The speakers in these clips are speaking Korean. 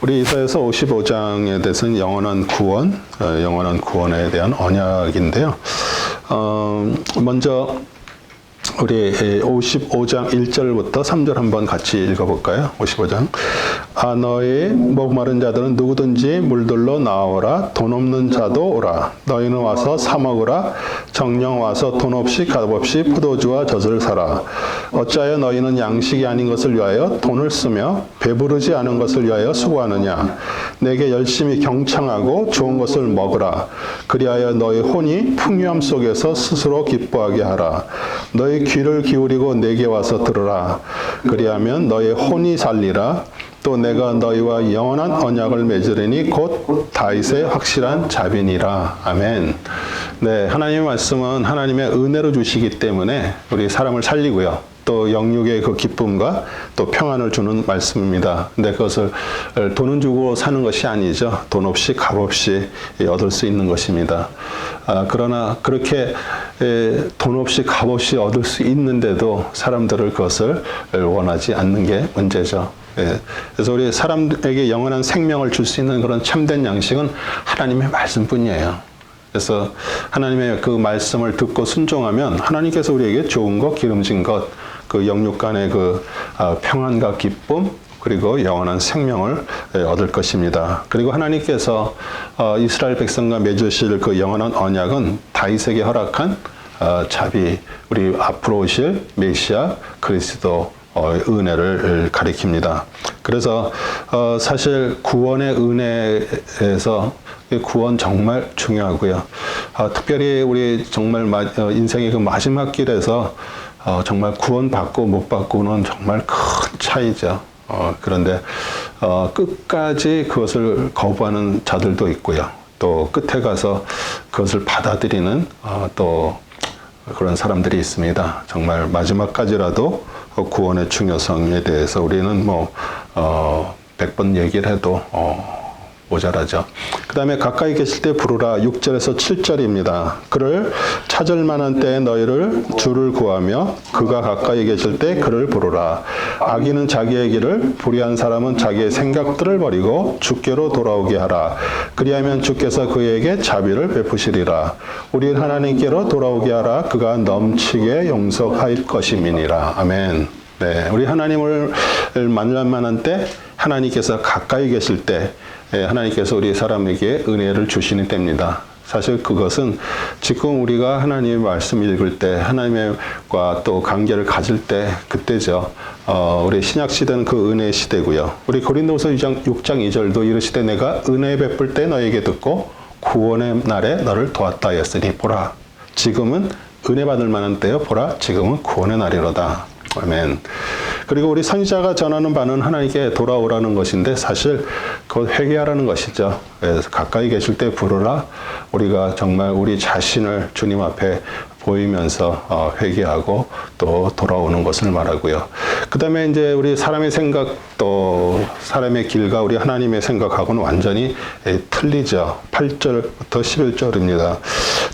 우리 이사야서 55장에 대해서는 영원한 구원에 대한 언약인데요. 먼저 우리 55장 1절부터 3절 한번 같이 읽어볼까요? 55장. 너희 목마른 자들은 누구든지 물들러 나오라. 돈 없는 자도 오라. 너희는 와서 사 먹으라. 정령 와서 돈 없이 값 없이 포도주와 젖을 사라. 어찌하여 너희는 양식이 아닌 것을 위하여 돈을 쓰며 배부르지 않은 것을 위하여 수고하느냐. 내게 열심히 경청하고 좋은 것을 먹으라. 그리하여 너희 혼이 풍요함 속에서 스스로 기뻐하게 하라. 너희 귀를 기울이고 내게 와서 들으라. 그리하면 너희 혼이 살리라. 또 내가 너희와 영원한 언약을 맺으리니 곧 다윗의 확실한 자비니라. 아멘. 네, 하나님의 말씀은 하나님의 은혜로 주시기 때문에 우리 사람을 살리고요. 또 영육의 그 기쁨과 또 평안을 주는 말씀입니다. 근데 그것을 돈은 주고 사는 것이 아니죠. 돈 없이 값 없이 얻을 수 있는 것입니다. 그러나 그렇게 돈 없이 값 없이 얻을 수 있는데도 사람들을 그것을 원하지 않는 게 문제죠. 그래서 우리 사람에게 영원한 생명을 줄 수 있는 그런 참된 양식은 하나님의 말씀뿐이에요. 그래서 하나님의 그 말씀을 듣고 순종하면 하나님께서 우리에게 좋은 것, 기름진 것, 그 영육 간의 그 평안과 기쁨, 그리고 영원한 생명을 얻을 것입니다. 그리고 하나님께서 이스라엘 백성과 맺으실 그 영원한 언약은 다윗에게 허락한 자비, 우리 앞으로 오실 메시아 그리스도 은혜를 가리킵니다. 그래서 사실 구원의 은혜에서 구원 정말 중요하고요. 특별히 우리 정말 인생의 그 마지막 길에서 정말 구원받고 못 받고는 정말 큰 차이죠. 그런데 끝까지 그것을 거부하는 자들도 있고요. 또 끝에 가서 그것을 받아들이는 또 그런 사람들이 있습니다. 정말 마지막까지라도 구원의 중요성에 대해서 우리는 100번 얘기를 해도 모자라죠. 그 다음에 가까이 계실 때 부르라. 6절에서 7절입니다. 그를 찾을 만한 때에 너희를 주를 구하며 그가 가까이 계실 때 그를 부르라. 악인은 자기의 길을, 불의한 사람은 자기의 생각들을 버리고 주께로 돌아오게 하라. 그리하면 주께서 그에게 자비를 베푸시리라. 우리 하나님께로 돌아오게 하라. 그가 넘치게 용서할 것임이니라. 아멘. 네, 우리 하나님을 만날 만한 때, 하나님께서 가까이 계실 때 하나님께서 우리 사람에게 은혜를 주시는 때입니다. 사실 그것은 지금 우리가 하나님의 말씀 읽을 때, 하나님과 또 관계를 가질 때 그때죠. 우리 신약 시대는 그 은혜의 시대고요. 우리 고린도후서 6장 2절도 이르시되 내가 은혜 베풀 때 너에게 듣고 구원의 날에 너를 도왔다 하였으니 보라 지금은 은혜 받을 만한 때요. 보라 지금은 구원의 날이로다. 아멘. 그리고 우리 선지자가 전하는 바는 하나님께 돌아오라는 것인데 사실 그것 회개하라는 것이죠. 그래서 가까이 계실 때 부르라. 우리가 정말 우리 자신을 주님 앞에 보이면서 회개하고 또 돌아오는 것을 말하고요. 그 다음에 이제 우리 사람의 생각 또 사람의 길과 우리 하나님의 생각하고는 완전히 틀리죠. 8절부터 11절입니다.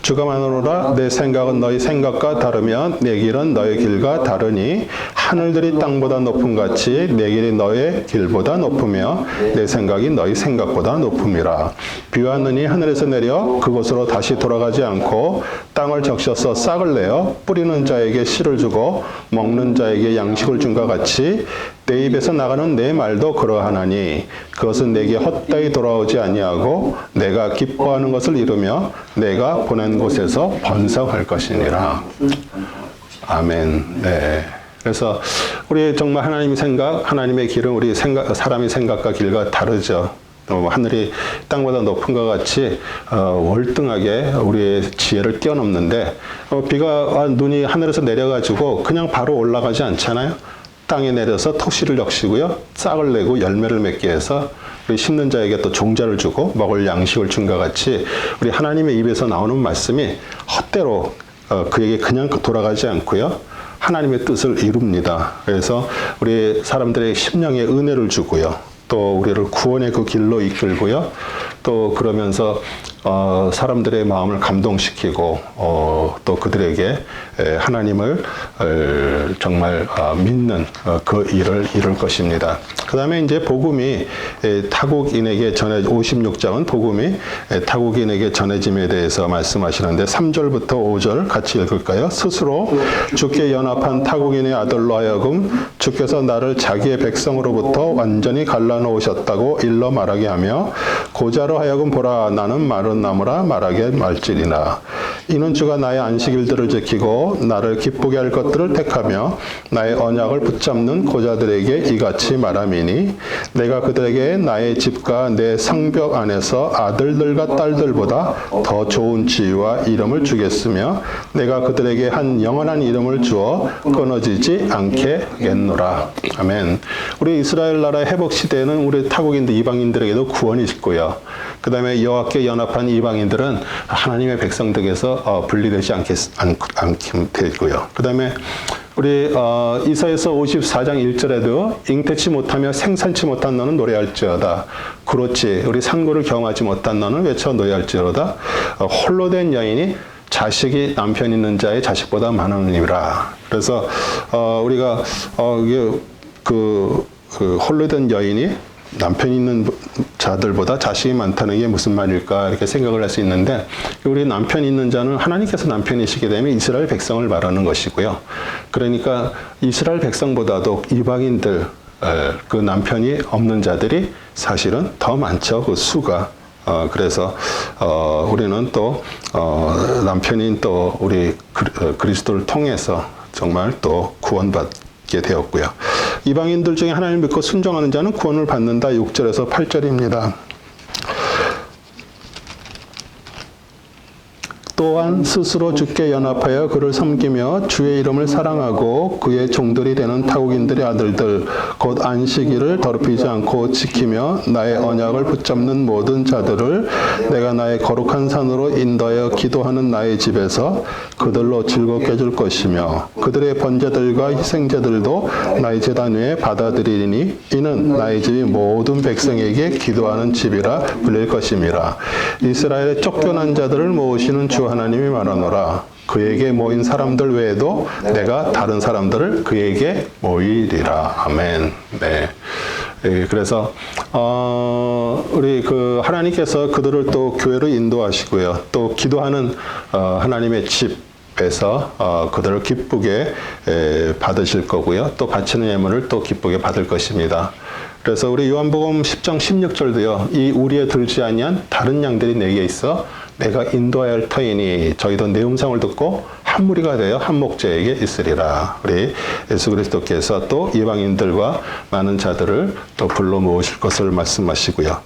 주가 말하노라 내 생각은 너희 생각과 다르면 내 길은 너희 길과 다르니 하늘들이 땅보다 높음 같이 내 길이 너의 길보다 높으며 내 생각이 너희 생각보다 높음이라. 비 왔느니 하늘에서 내려 그곳으로 다시 돌아가지 않고 땅을 적셔서 싹을 내어 뿌리는 자에게 씨를 주고 먹는 자에게 양식을 준과 같이 내 입에서 나가는 내 말도 그러하나니 그것은 내게 헛되이 돌아오지 아니하고 내가 기뻐하는 것을 이루며 내가 보낸 곳에서 번성할 것이니라. 아멘. 네. 그래서 우리 정말 하나님의 생각, 하나님의 길은 우리 사람의 생각과 길과 다르죠. 하늘이 땅보다 높은 것 같이 월등하게 우리의 지혜를 뛰어넘는데 비가 눈이 하늘에서 내려가지고 그냥 바로 올라가지 않잖아요. 땅에 내려서 토시를 적시고요. 싹을 내고 열매를 맺게 해서 우리 심는 자에게 또 종자를 주고 먹을 양식을 준 것 같이 우리 하나님의 입에서 나오는 말씀이 헛되로 그에게 그냥 돌아가지 않고요. 하나님의 뜻을 이룹니다. 그래서 우리 사람들의 심령에 은혜를 주고요. 또 우리를 구원의 그 길로 이끌고요. 또 그러면서 사람들의 마음을 감동시키고 또 그들에게 하나님을 정말 믿는 그 일을 이룰 것입니다. 그 다음에 이제 복음이 타국인에게 56장은 복음이 타국인에게 전해짐에 대해서 말씀하시는데 3절부터 5절 같이 읽을까요? 스스로 주께 연합한 타국인의 아들로 하여금 주께서 나를 자기의 백성으로부터 완전히 갈라놓으셨다고 일러 말하게 하며 고자로 하여금 보라 나는 마른 나무라 말하게 말지니라. 이는 주가 나의 안식일들을 지키고 나를 기쁘게 할 것들을 택하며 나의 언약을 붙잡는 고자들에게 이같이 말함이니 내가 그들에게 나의 집과 내 성벽 안에서 아들들과 딸들보다 더 좋은 지위와 이름을 주겠으며 내가 그들에게 한 영원한 이름을 주어 끊어지지 않게 하겠노라. 아멘. 우리 이스라엘 나라의 회복 시대에는 우리 타국인들 이방인들에게도 구원이 있고요. 그 다음에 여호와께 연합한 이방인들은 하나님의 백성들에게서 분리되지 않게 되고요. 그 다음에 우리 이사야서 54장 1절에도 잉태치 못하며 생산치 못한 너는 노래할지어다. 그렇지 우리 산고를 경험하지 못한 너는 외쳐 노래할지어다. 홀로 된 여인이 자식이 남편 있는 자의 자식보다 많으니라. 그래서 우리가 그 홀로 된 여인이 남편 있는 자들보다 자식이 많다는 게 무슨 말일까 이렇게 생각을 할 수 있는데 우리 남편 있는 자는 하나님께서 남편이시게 되면 이스라엘 백성을 말하는 것이고요. 그러니까 이스라엘 백성보다도 이방인들 그 남편이 없는 자들이 사실은 더 많죠. 그 수가. 그래서 우리는 또 남편인 또 우리 그리스도를 통해서 정말 또 구원받게 되었고요. 이방인들 중에 하나님을 믿고 순종하는 자는 구원을 받는다. 6절에서 8절입니다. 또한 스스로 주께 연합하여 그를 섬기며 주의 이름을 사랑하고 그의 종들이 되는 타국인들의 아들들 곧 안식일을 더럽히지 않고 지키며 나의 언약을 붙잡는 모든 자들을 내가 나의 거룩한 산으로 인도하여 기도하는 나의 집에서 그들로 즐겁게 해줄 것이며 그들의 번제들과 희생제들도 나의 제단 위에 받아들이니 이는 나의 집이 모든 백성에게 기도하는 집이라 불릴 것임이라. 이스라엘의 쫓겨난 자들을 모으시는 주 하나님이 말하노라. 그에게 모인 사람들 외에도 내가 다른 사람들을 그에게 모이리라. 아멘. 네. 그래서 우리 그 하나님께서 그들을 또 교회로 인도하시고요. 또 기도하는 하나님의 집에서 그들을 기쁘게 받으실 거고요. 또 바치는 예물을 또 기쁘게 받을 것입니다. 그래서 우리 요한복음 10장 16절도요. 이 우리에 들지 아니한 다른 양들이 내게 있어 내가 인도하여 할 터이니 저희도 내 음성을 듣고 한 무리가 되어 한 목자에게 있으리라. 우리 예수 그리스도께서 또 이방인들과 많은 자들을 또 불러 모으실 것을 말씀하시고요.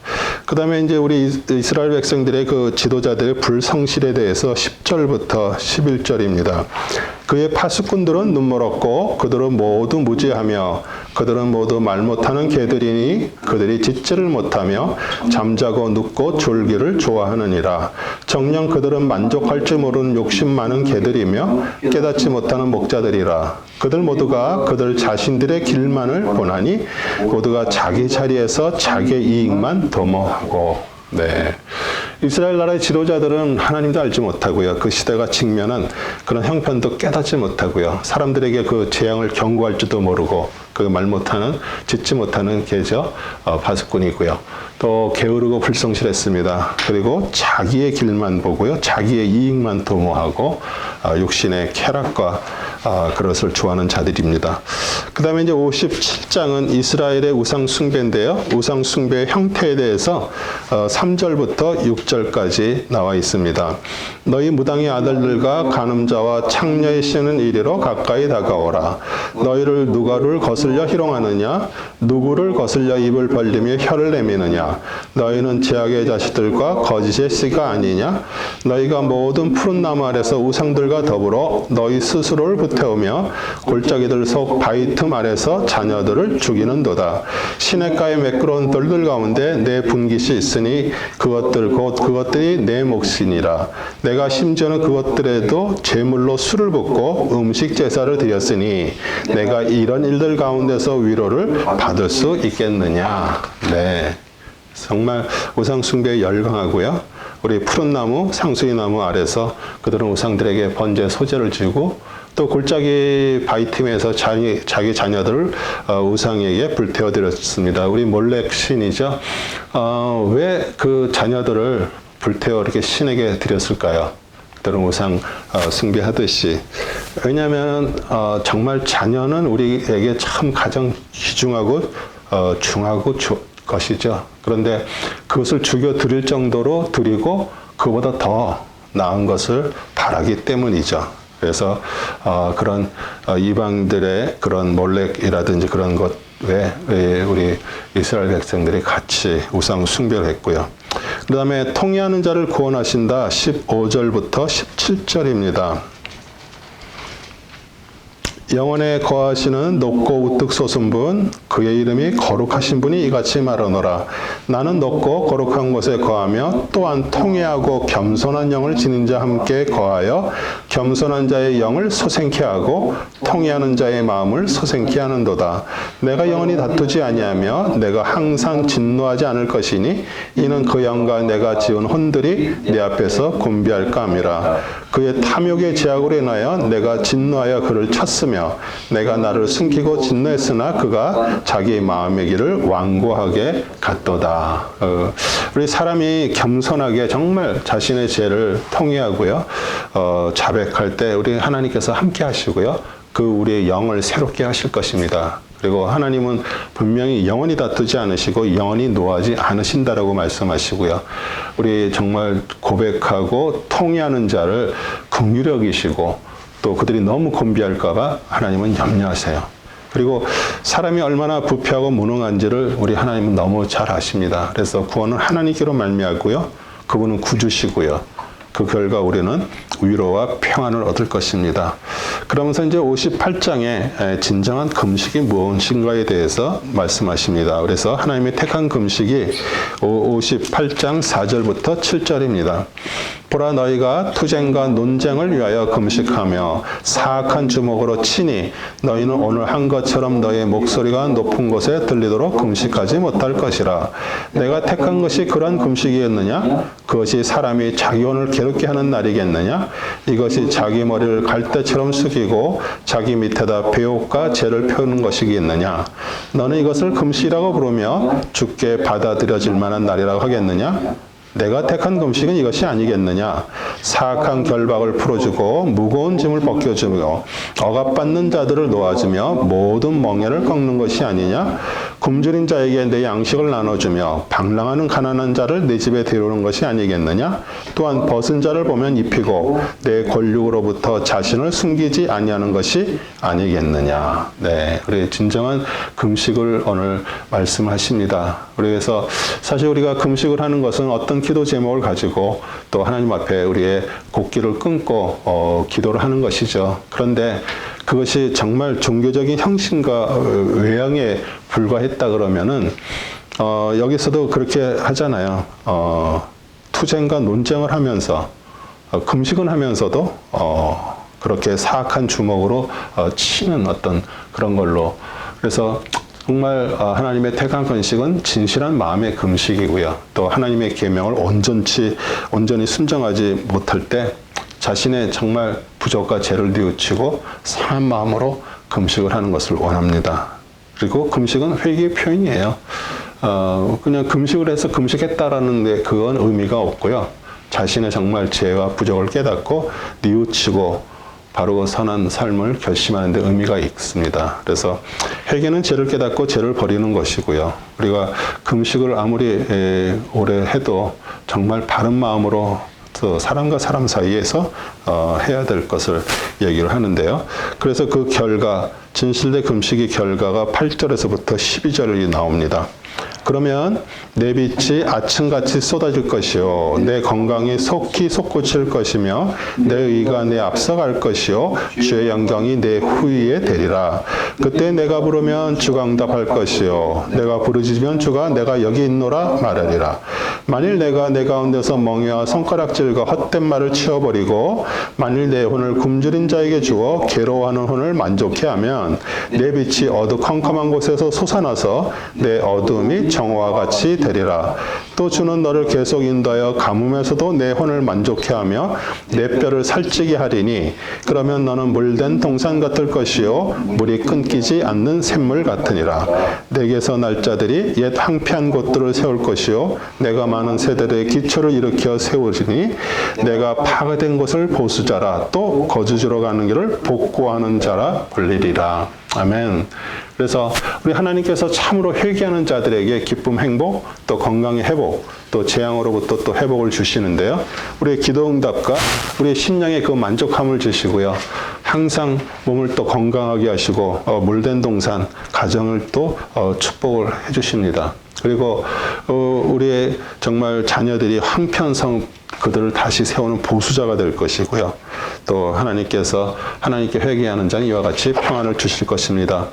그 다음에 이제 우리 이스라엘 백성들의 그 지도자들의 불성실에 대해서 10절부터 11절입니다. 그의 파수꾼들은 눈멀었고 그들은 모두 무지하며 그들은 모두 말 못하는 개들이니 그들이 짖지를 못하며 잠자고 눕고 졸기를 좋아하느니라. 정녕 그들은 만족할 줄 모르는 욕심 많은 개들이며 깨닫지 못하는 목자들이라. 그들 모두가 그들 자신들의 길만을 보나니 모두가 자기 자리에서 자기의 이익만 도모하고. 네. 이스라엘 나라의 지도자들은 하나님도 알지 못하고요. 그 시대가 직면한 그런 형편도 깨닫지 못하고요. 사람들에게 그 재앙을 경고할 줄도 모르고 그 말 못하는, 짓지 못하는 계저 파수꾼이고요. 또 게으르고 불성실했습니다. 그리고 자기의 길만 보고요. 자기의 이익만 도모하고 육신의 쾌락과 그것을 좋아하는 자들입니다. 그 다음에 이제 57장은 이스라엘의 우상 숭배인데요. 우상 숭배의 형태에 대해서 3절부터 6절까지 나와 있습니다. 너희 무당의 아들들과 간음자와 창녀의 씨는 이리로 가까이 다가오라. 너희를 누구를 거슬려 희롱하느냐? 누구를 거슬려 입을 벌리며 혀를 내미느냐? 너희는 제약의 자식들과 거짓의 씨가 아니냐? 너희가 모든 푸른 나무 아래서 우상들과 더불어 너희 스스로를 불태우며 골짜기들 속 바위 틈 아래서 자녀들을 죽이는도다. 시냇가의 매끄러운 돌들 가운데 내 분깃이 있으니 그것들이 내 몫이니라. 내가 심지어는 그것들에도 제물로 술을 붓고 음식 제사를 드렸으니 내가 이런 일들 가운데서 위로를 받을 수 있겠느냐. 네. 정말 우상 숭배에 열광하고요. 우리 푸른 나무, 상수리 나무 아래서 그들은 우상들에게 번제 소제를 지고 또 골짜기 바위틈에서 자기 자녀들을 우상에게 불태워 드렸습니다. 우리 몰렉 신이죠. 왜 그 자녀들을 불태워 이렇게 신에게 드렸을까요? 그들은 우상 숭배하듯이. 왜냐하면 정말 자녀는 우리에게 참 가장 귀중하고 중하고 것이죠. 그런데 그것을 죽여 드릴 정도로 드리고 그보다 더 나은 것을 바라기 때문이죠. 그래서 그런 이방들의 그런 몰렉이라든지 그런 것 외에 우리 이스라엘 백성들이 같이 우상 숭배를 했고요. 그 다음에 통회하는 자를 구원하신다. 15절부터 17절입니다. 영원에 거하시는 높고 우뚝 솟은 분, 그의 이름이 거룩하신 분이 이같이 말하노라. 나는 높고 거룩한 곳에 거하며 또한 통회하고 겸손한 영을 지닌 자 함께 거하여 겸손한 자의 영을 소생케 하고 통회하는 자의 마음을 소생케 하는도다. 내가 영원히 다투지 아니하며 내가 항상 진노하지 않을 것이니 이는 그 영과 내가 지은 혼들이 내 앞에서 곤비할까 함이라. 그의 탐욕의 제약으로 인하여 내가 진노하여 그를 쳤으며 내가 나를 숨기고 진노했으나 그가 자기 마음의 길을 완고하게 갔도다. 우리 사람이 겸손하게 정말 자신의 죄를 통회하고요, 자백할 때 우리 하나님께서 함께 하시고요, 그 우리의 영을 새롭게 하실 것입니다. 그리고 하나님은 분명히 영원히 다투지 않으시고 영원히 노하지 않으신다라고 말씀하시고요. 우리 정말 고백하고 통회하는 자를 긍휼히 여기시고 또 그들이 너무 곤비할까 봐 하나님은 염려하세요. 그리고 사람이 얼마나 부패하고 무능한지를 우리 하나님은 너무 잘 아십니다. 그래서 구원은 하나님께로 말미암고요. 그분은 구주시고요. 그 결과 우리는 위로와 평안을 얻을 것입니다. 그러면서 이제 58장에 진정한 금식이 무엇인가에 대해서 말씀하십니다. 그래서 하나님이 택한 금식이 58장 4절부터 7절입니다. 보라, 너희가 투쟁과 논쟁을 위하여 금식하며 사악한 주먹으로 치니 너희는 오늘 한 것처럼 너희의 목소리가 높은 곳에 들리도록 금식하지 못할 것이라. 내가 택한 것이 그러한 금식이겠느냐? 그것이 사람이 자기 혼을 괴롭게 하는 날이겠느냐? 이것이 자기 머리를 갈대처럼 숙이고 자기 밑에다 배옥과 죄를 펴는 것이겠느냐? 너는 이것을 금식이라고 부르며 주께 받아들여질 만한 날이라고 하겠느냐? 내가 택한 금식은 이것이 아니겠느냐? 사악한 결박을 풀어주고 무거운 짐을 벗겨주며 억압받는 자들을 놓아주며 모든 멍에를 꺾는 것이 아니냐? 굶주린 자에게 내 양식을 나눠주며 방랑하는 가난한 자를 내 집에 데려오는 것이 아니겠느냐? 또한 벗은 자를 보면 입히고 내 권력으로부터 자신을 숨기지 아니하는 것이 아니겠느냐? 네, 우리 진정한 금식을 오늘 말씀하십니다. 그래서 사실 우리가 금식을 하는 것은 어떤 기도 제목을 가지고 또 하나님 앞에 우리의 곡기를 끊고 기도를 하는 것이죠. 그런데 그것이 정말 종교적인 형식과 외양에 불과했다 그러면은 여기서도 그렇게 하잖아요. 투쟁과 논쟁을 하면서 금식은 하면서도 그렇게 사악한 주먹으로 치는 어떤 그런 걸로. 그래서 정말 하나님의 택한 금식은 진실한 마음의 금식이고요. 또 하나님의 계명을 온전히 순종하지 못할 때 자신의 정말 부족과 죄를 뉘우치고 상한 마음으로 금식을 하는 것을 원합니다. 그리고 금식은 회개의 표현이에요. 그냥 금식을 해서 금식했다라는 데 그건 의미가 없고요. 자신의 정말 죄와 부족을 깨닫고 뉘우치고 바로 선한 삶을 결심하는 데 의미가 있습니다. 그래서 회개는 죄를 깨닫고 죄를 버리는 것이고요. 우리가 금식을 아무리 오래 해도 정말 바른 마음으로 사람과 사람 사이에서 해야 될 것을 얘기를 하는데요. 그래서 그 결과, 진실된 금식의 결과가 8절에서부터 12절이 나옵니다. 그러면 내 빛이 아침같이 쏟아질 것이요 내 건강이 속히 솟구칠 것이며 내 의가 내 앞서갈 것이요 주의 영광이 내 후위에 되리라. 그때 내가 부르면 주가 응답할 것이요 내가 부르짖으면 주가 내가 여기 있노라 말하리라. 만일 내가 내 가운데서 멍에와 손가락질과 헛된 말을 치워버리고 만일 내 혼을 굶주린 자에게 주어 괴로워하는 혼을 만족해 하면 내 빛이 어두컴컴한 곳에서 솟아나서 내 어두움이 정오와 같이 되리라. 또 주는 너를 계속 인도하여 가뭄에서도 내 혼을 만족해 하며 내 뼈를 살찌게 하리니 그러면 너는 물된 동산 같을 것이요 물이 끊기지 않는 샘물 같으니라. 내게서 날 자들이 옛 황폐한 곳들을 세울 것이요 내가 많은 세대들의 기초를 일으켜 세우리니 내가 파괴된 곳을 보수자라 또 거주지로 가는 길을 복구하는 자라 불리리라. 아멘. 그래서 우리 하나님께서 참으로 회개하는 자들에게 기쁨, 행복, 또 건강의 회복, 또 재앙으로부터 또 회복을 주시는데요. 우리의 기도 응답과 우리의 심령의 그 만족함을 주시고요. 항상 몸을 또 건강하게 하시고 물된 동산, 가정을 또 축복을 해주십니다. 그리고 우리의 정말 자녀들이 한편성 그들을 다시 세우는 보수자가 될 것이고요. 또 하나님께서 하나님께 회개하는 자는 이와 같이 평안을 주실 것입니다.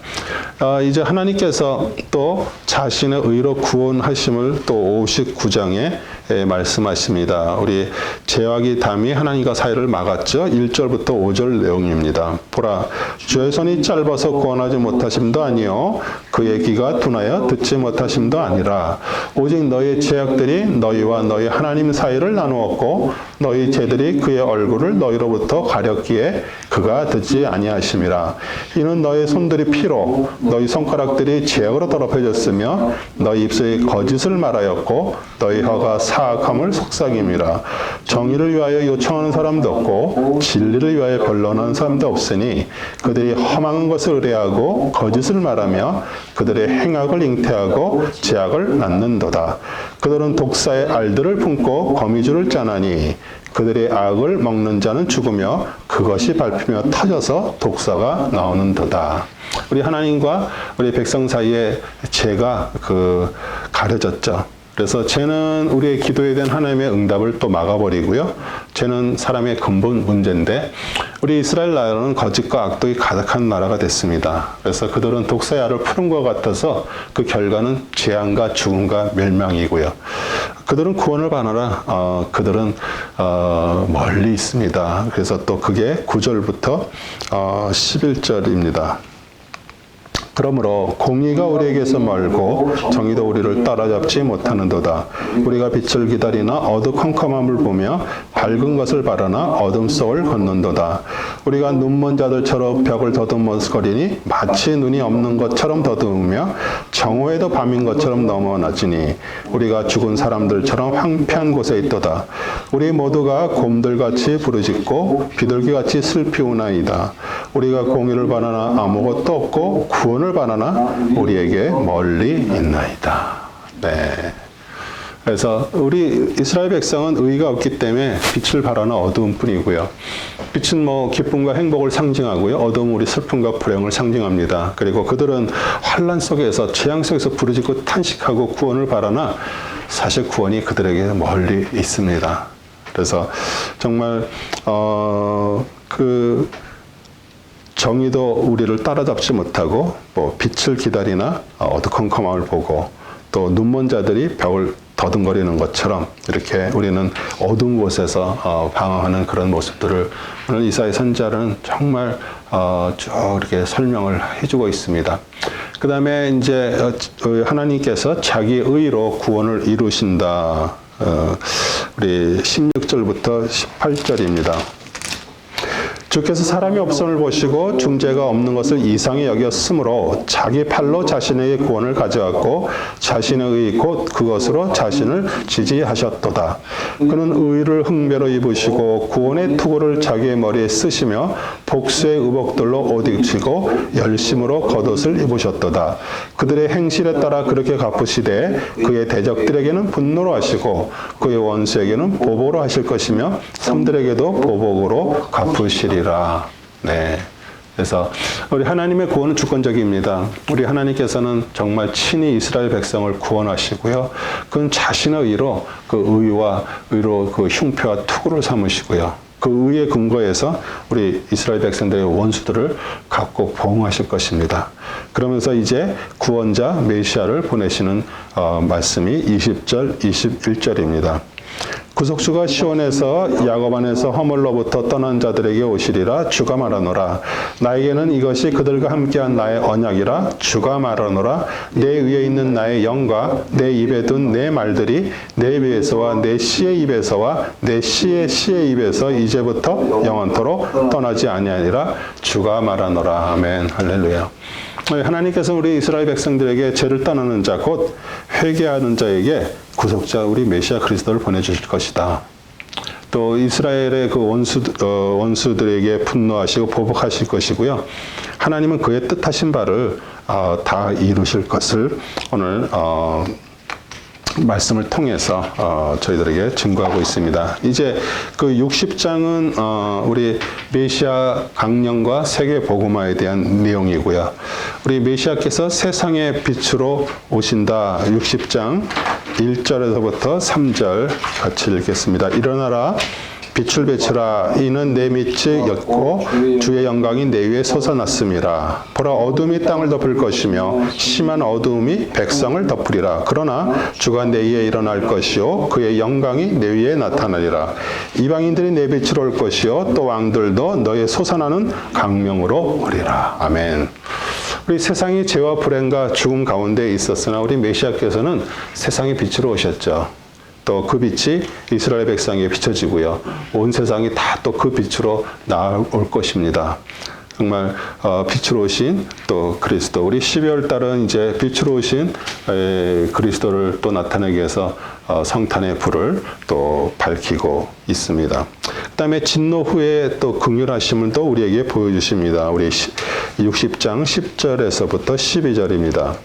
이제 하나님께서 또 자신의 의로 구원하심을 또 59장에 말씀하십니다. 우리 제왕이 담이 하나님과 사이를 막았죠. 1절부터 5절 내용입니다. 보라, 주의 손이 짧아서 구원하지 못하심도 아니요 그의 귀가 둔하여 듣지 못하심도 아니라 오직 너희 죄악들이 너희와 너희 하나님 사이를 나누었고 너희 죄들이 그의 얼굴을 너희로부터 가렸기에 그가 듣지 아니하심이라. 이는 너희 손들이 피로 너희 손가락들이 죄악으로 더럽혀졌으며 너희 입술이 거짓을 말하였고 너희 혀가 사악함을 속삭임이라. 정의를 위하여 요청하는 사람도 없고 진리를 위하여 변론하는 사람도 없으니 그들이 험한 것을 의뢰하고 거짓을 말하며 그들의 행악을 잉태하고 죄악을 낳는도다. 그들은 독사의 알들을 품고 거미줄을 짜나니 그들의 악을 먹는 자는 죽으며 그것이 밟히며 터져서 독사가 나오는도다. 우리 하나님과 우리 백성 사이에 죄가 가려졌죠. 그래서 죄는 우리의 기도에 대한 하나님의 응답을 또 막아버리고요. 죄는 사람의 근본 문제인데 우리 이스라엘 나라는 거짓과 악독이 가득한 나라가 됐습니다. 그래서 그들은 독사의 알을 푸는 것 같아서 그 결과는 재앙과 죽음과 멸망이고요. 그들은 구원을 받느라 그들은 멀리 있습니다. 그래서 또 그게 9절부터 11절입니다. 그러므로 공의가 우리에게서 멀고 정의도 우리를 따라잡지 못하는도다. 우리가 빛을 기다리나 어두컴컴함을 보며 밝은 것을 바라나 어둠 속을 걷는도다. 우리가 눈먼 자들처럼 벽을 더듬거리니 마치 눈이 없는 것처럼 더듬으며 정오에도 밤인 것처럼 넘어나지니 우리가 죽은 사람들처럼 황폐한 곳에 있도다. 우리 모두가 곰들같이 부르짖고 비둘기같이 슬피 우나이다. 우리가 공의를 바라나 아무것도 없고 구원을 바라나 우리에게 멀리 있나이다. 네. 그래서 우리 이스라엘 백성은 의가 없기 때문에 빛을 바라나 어두운 뿐이고요. 빛은 뭐 기쁨과 행복을 상징하고요. 어두움은 우리 슬픔과 불행을 상징합니다. 그리고 그들은 환난 속에서 재앙 속에서 부르짖고 탄식하고 구원을 바라나 사실 구원이 그들에게 멀리 있습니다. 그래서 정말 정의도 우리를 따라잡지 못하고 빛을 기다리나 어두컴컴함을 보고 또 눈먼 자들이 벽을 더듬거리는 것처럼 이렇게 우리는 어두운 곳에서 방황하는 그런 모습들을 오늘 이사야 선지자는 정말 쭉 이렇게 설명을 해주고 있습니다. 그 다음에 이제 하나님께서 자기 의로 구원을 이루신다. 우리 16절부터 18절입니다. 주께서 사람이 없음을 보시고 중재가 없는 것을 이상히 여겼으므로 자기 팔로 자신에게 구원을 가져왔고 자신의 의 곧 그것으로 자신을 지지하셨도다. 그는 의를 흥배로 입으시고 구원의 투구를 자기의 머리에 쓰시며 복수의 의복들로 옷 입히고 열심으로 겉옷을 입으셨도다. 그들의 행실에 따라 그렇게 갚으시되 그의 대적들에게는 분노로 하시고 그의 원수에게는 보복으로 하실 것이며 삼들에게도 보복으로 갚으시리라. 네. 그래서 우리 하나님의 구원은 주권적입니다. 우리 하나님께서는 정말 친히 이스라엘 백성을 구원하시고요. 그는 자신의 의로 그 의와 의로 그 흉표와 투구를 삼으시고요. 그 의의 근거에서 우리 이스라엘 백성들의 원수들을 갖고 보응하실 것입니다. 그러면서 이제 구원자 메시아를 보내시는 말씀이 20절, 21절입니다. 구속주가 시온에서 야곱 안에서 허물로부터 떠난 자들에게 오시리라. 주가 말하노라. 나에게는 이것이 그들과 함께한 나의 언약이라. 주가 말하노라. 내 위에 있는 나의 영과 내 입에 둔 내 말들이 내 입에서와 내 씨의 입에서와 내 씨의 입에서 이제부터 영원토록 떠나지 아니하리라. 주가 말하노라. 아멘. 할렐루야. 하나님께서 우리 이스라엘 백성들에게 죄를 떠나는 자, 곧 회개하는 자에게 구속자 우리 메시아 그리스도를 보내주실 것이다. 또 이스라엘의 그 원수들에게 분노하시고 보복하실 것이고요. 하나님은 그의 뜻하신 바를 다 이루실 것을 오늘 말씀을 통해서 저희들에게 증거하고 있습니다. 이제 그 60장은 우리 메시아 강령과 세계 복음화에 대한 내용이고요. 우리 메시아께서 세상의 빛으로 오신다. 60장 1절에서부터 3절 같이 읽겠습니다. 일어나라. 빛을 비추라. 이는 내 빛이 였고 주의 영광이 내 위에 솟아났음이라. 보라, 어둠이 땅을 덮을 것이며 심한 어두움이 백성을 덮으리라. 그러나 주가 내 위에 일어날 것이요 그의 영광이 내 위에 나타나리라. 이방인들이 내 빛으로 올 것이요 또 왕들도 너의 솟아나는 강명으로 오리라. 아멘. 우리 세상이 죄와 불행과 죽음 가운데 있었으나 우리 메시아께서는 세상의 빛으로 오셨죠. 또 그 빛이 이스라엘 백성에게 비춰지고요. 온 세상이 다 또 그 빛으로 나올 것입니다. 정말 빛으로 오신 또 그리스도. 우리 12월 달은 이제 빛으로 오신 그리스도를 또 나타내기 위해서 성탄의 불을 또 밝히고 있습니다. 그다음에 진노 후에 또 긍휼하심을 또 우리에게 보여주십니다. 우리 60장 10절에서부터 12절입니다.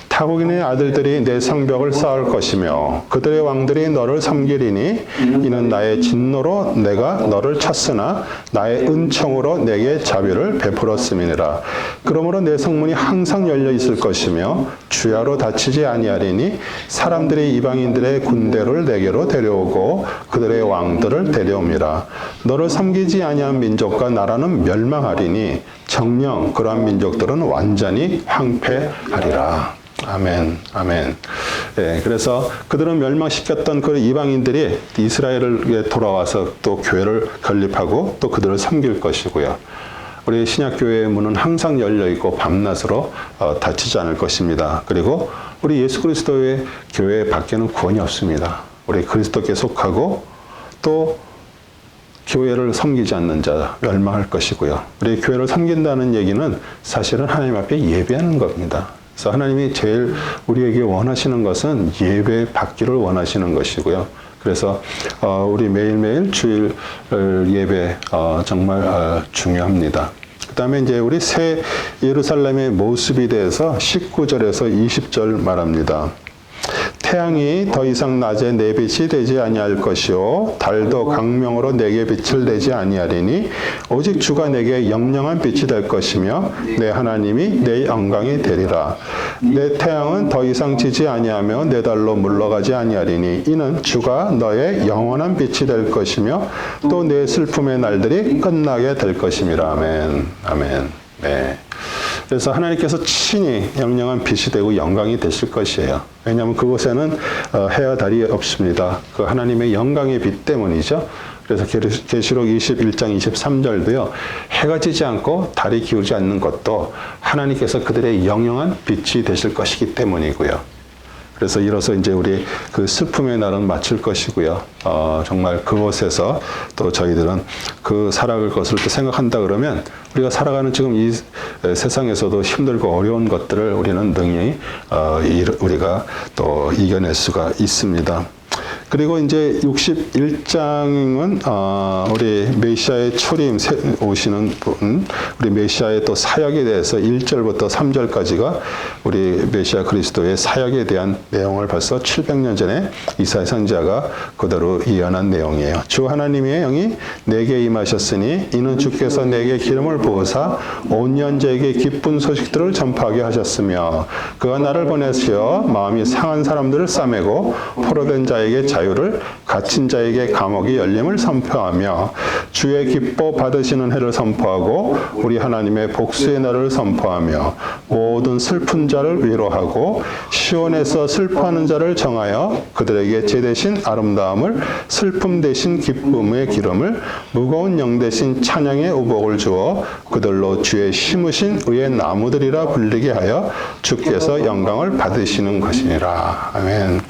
타국인의 아들들이 내 성벽을 쌓을 것이며 그들의 왕들이 너를 섬기리니 이는 나의 진노로 내가 너를 쳤으나 나의 은총으로 내게 자비를 베풀었음이니라. 그러므로 내 성문이 항상 열려 있을 것이며 주야로 닫히지 아니하리니 사람들이 이방인들의 군대를 내게로 데려오고 그들의 왕들을 데려옵니다. 너를 섬기지 아니한 민족과 나라는 멸망하리니 정녕 그러한 민족들은 완전히 황폐하리라. 아멘, 아멘. 예, 그래서 그들은 멸망시켰던 그 이방인들이 이스라엘에 돌아와서 또 교회를 건립하고 또 그들을 섬길 것이고요. 우리 신약교회의 문은 항상 열려있고 밤낮으로 닫히지 않을 것입니다. 그리고 우리 예수 그리스도의 교회 밖에는 구원이 없습니다. 우리 그리스도께 속하고 또 교회를 섬기지 않는 자 멸망할 것이고요. 우리 교회를 섬긴다는 얘기는 사실은 하나님 앞에 예배하는 겁니다. 그래서 하나님이 제일 우리에게 원하시는 것은 예배 받기를 원하시는 것이고요. 그래서 우리 매일매일 주일 예배 정말 중요합니다. 그 다음에 이제 우리 새 예루살렘의 모습에 대해서 19절에서 20절 말합니다. 태양이 더 이상 낮에 내 빛이 되지 아니할 것이요 달도 강명으로 내게 빛을 내지 아니하리니 오직 주가 내게 영영한 빛이 될 것이며 내 하나님이 내 영광이 되리라. 내 태양은 더 이상 지지 아니하며 내 달로 물러가지 아니하리니 이는 주가 너의 영원한 빛이 될 것이며 또 내 슬픔의 날들이 끝나게 될 것임이라. 아멘. 아멘. 네. 그래서 하나님께서 친히 영영한 빛이 되고 영광이 되실 것이에요. 왜냐하면 그곳에는 해와 달이 없습니다. 그 하나님의 영광의 빛 때문이죠. 그래서 계시록 21장 23절도요. 해가 지지 않고 달이 기울지 않는 것도 하나님께서 그들의 영영한 빛이 되실 것이기 때문이고요. 그래서 이로써 이제 우리 그 슬픔의 날은 마칠 것이고요. 정말 그곳에서 또 저희들은 그 살아갈 것을 또 생각한다 그러면 우리가 살아가는 지금 이 세상에서도 힘들고 어려운 것들을 우리는 능히 우리가 또 이겨낼 수가 있습니다. 그리고 이제 61장은 우리 메시아의 초림 오시는 분, 우리 메시아의 또 사역에 대해서 1절부터 3절까지가 우리 메시아 그리스도의 사역에 대한 내용을 벌써 700년 전에 이사야 선지자가 그대로 예언한 내용이에요. 주 하나님의 영이 내게 임하셨으니 이는 주께서 내게 기름을 부으사 온 연제에게 기쁜 소식들을 전파하게 하셨으며 그가 나를 보내시어 마음이 상한 사람들을 싸매고 포로된 자에게 자유를, 갇힌 자에게 감옥이 열림을 선포하며 주의 기뻐 받으시는 해를 선포하고 우리 하나님의 복수의 날을 선포하며 모든 슬픈 자를 위로하고 시온에서 슬퍼하는 자를 정하여 그들에게 제 대신 아름다움을, 슬픔 대신 기쁨의 기름을, 무거운 영 대신 찬양의 우복을 주어 그들로 주의 심으신 의의 나무들이라 불리게 하여 주께서 영광을 받으시는 것이니라. 아멘.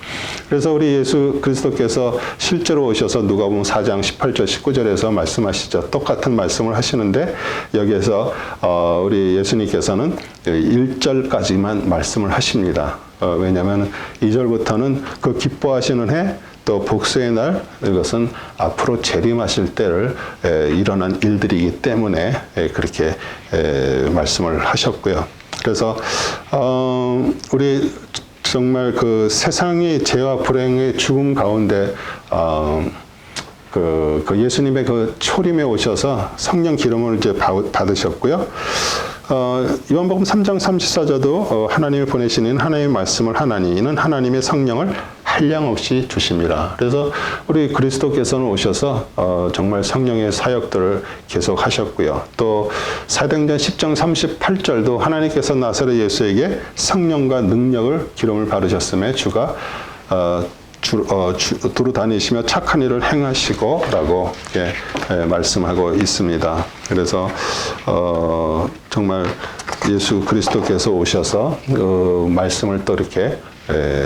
그래서 우리 예수 그리스도께서 실제로 오셔서 누가복음 4장 18절 19절에서 말씀하시죠. 똑같은 말씀을 하시는데 여기에서 우리 예수님께서는 1절까지만 말씀을 하십니다. 왜냐하면 2절부터는 그 기뻐하시는 해, 또 복수의 날, 이것은 앞으로 재림하실 때를 일어난 일들이기 때문에 그렇게 말씀을 하셨고요. 그래서 우리 정말 그 세상이 죄와 불행의 죽음 가운데 그 예수님의 그 초림에 오셔서 성령 기름을 이제 받으셨고요. 요한복음 3장 34절도 하나님이 보내시는 하나님의 말씀을 하나니 이는 하나님의 성령을 한량없이 주십니다. 그래서 우리 그리스도께서는 오셔서 정말 성령의 사역들을 계속 하셨고요. 또 사도행전 10장 38절도 하나님께서 나사렛 예수에게 성령과 능력을 기름을 바르셨음에 주가 두루 다니시며 착한 일을 행하시고 라고 말씀하고 있습니다. 그래서 정말 예수 그리스도께서 오셔서 말씀을 또 이렇게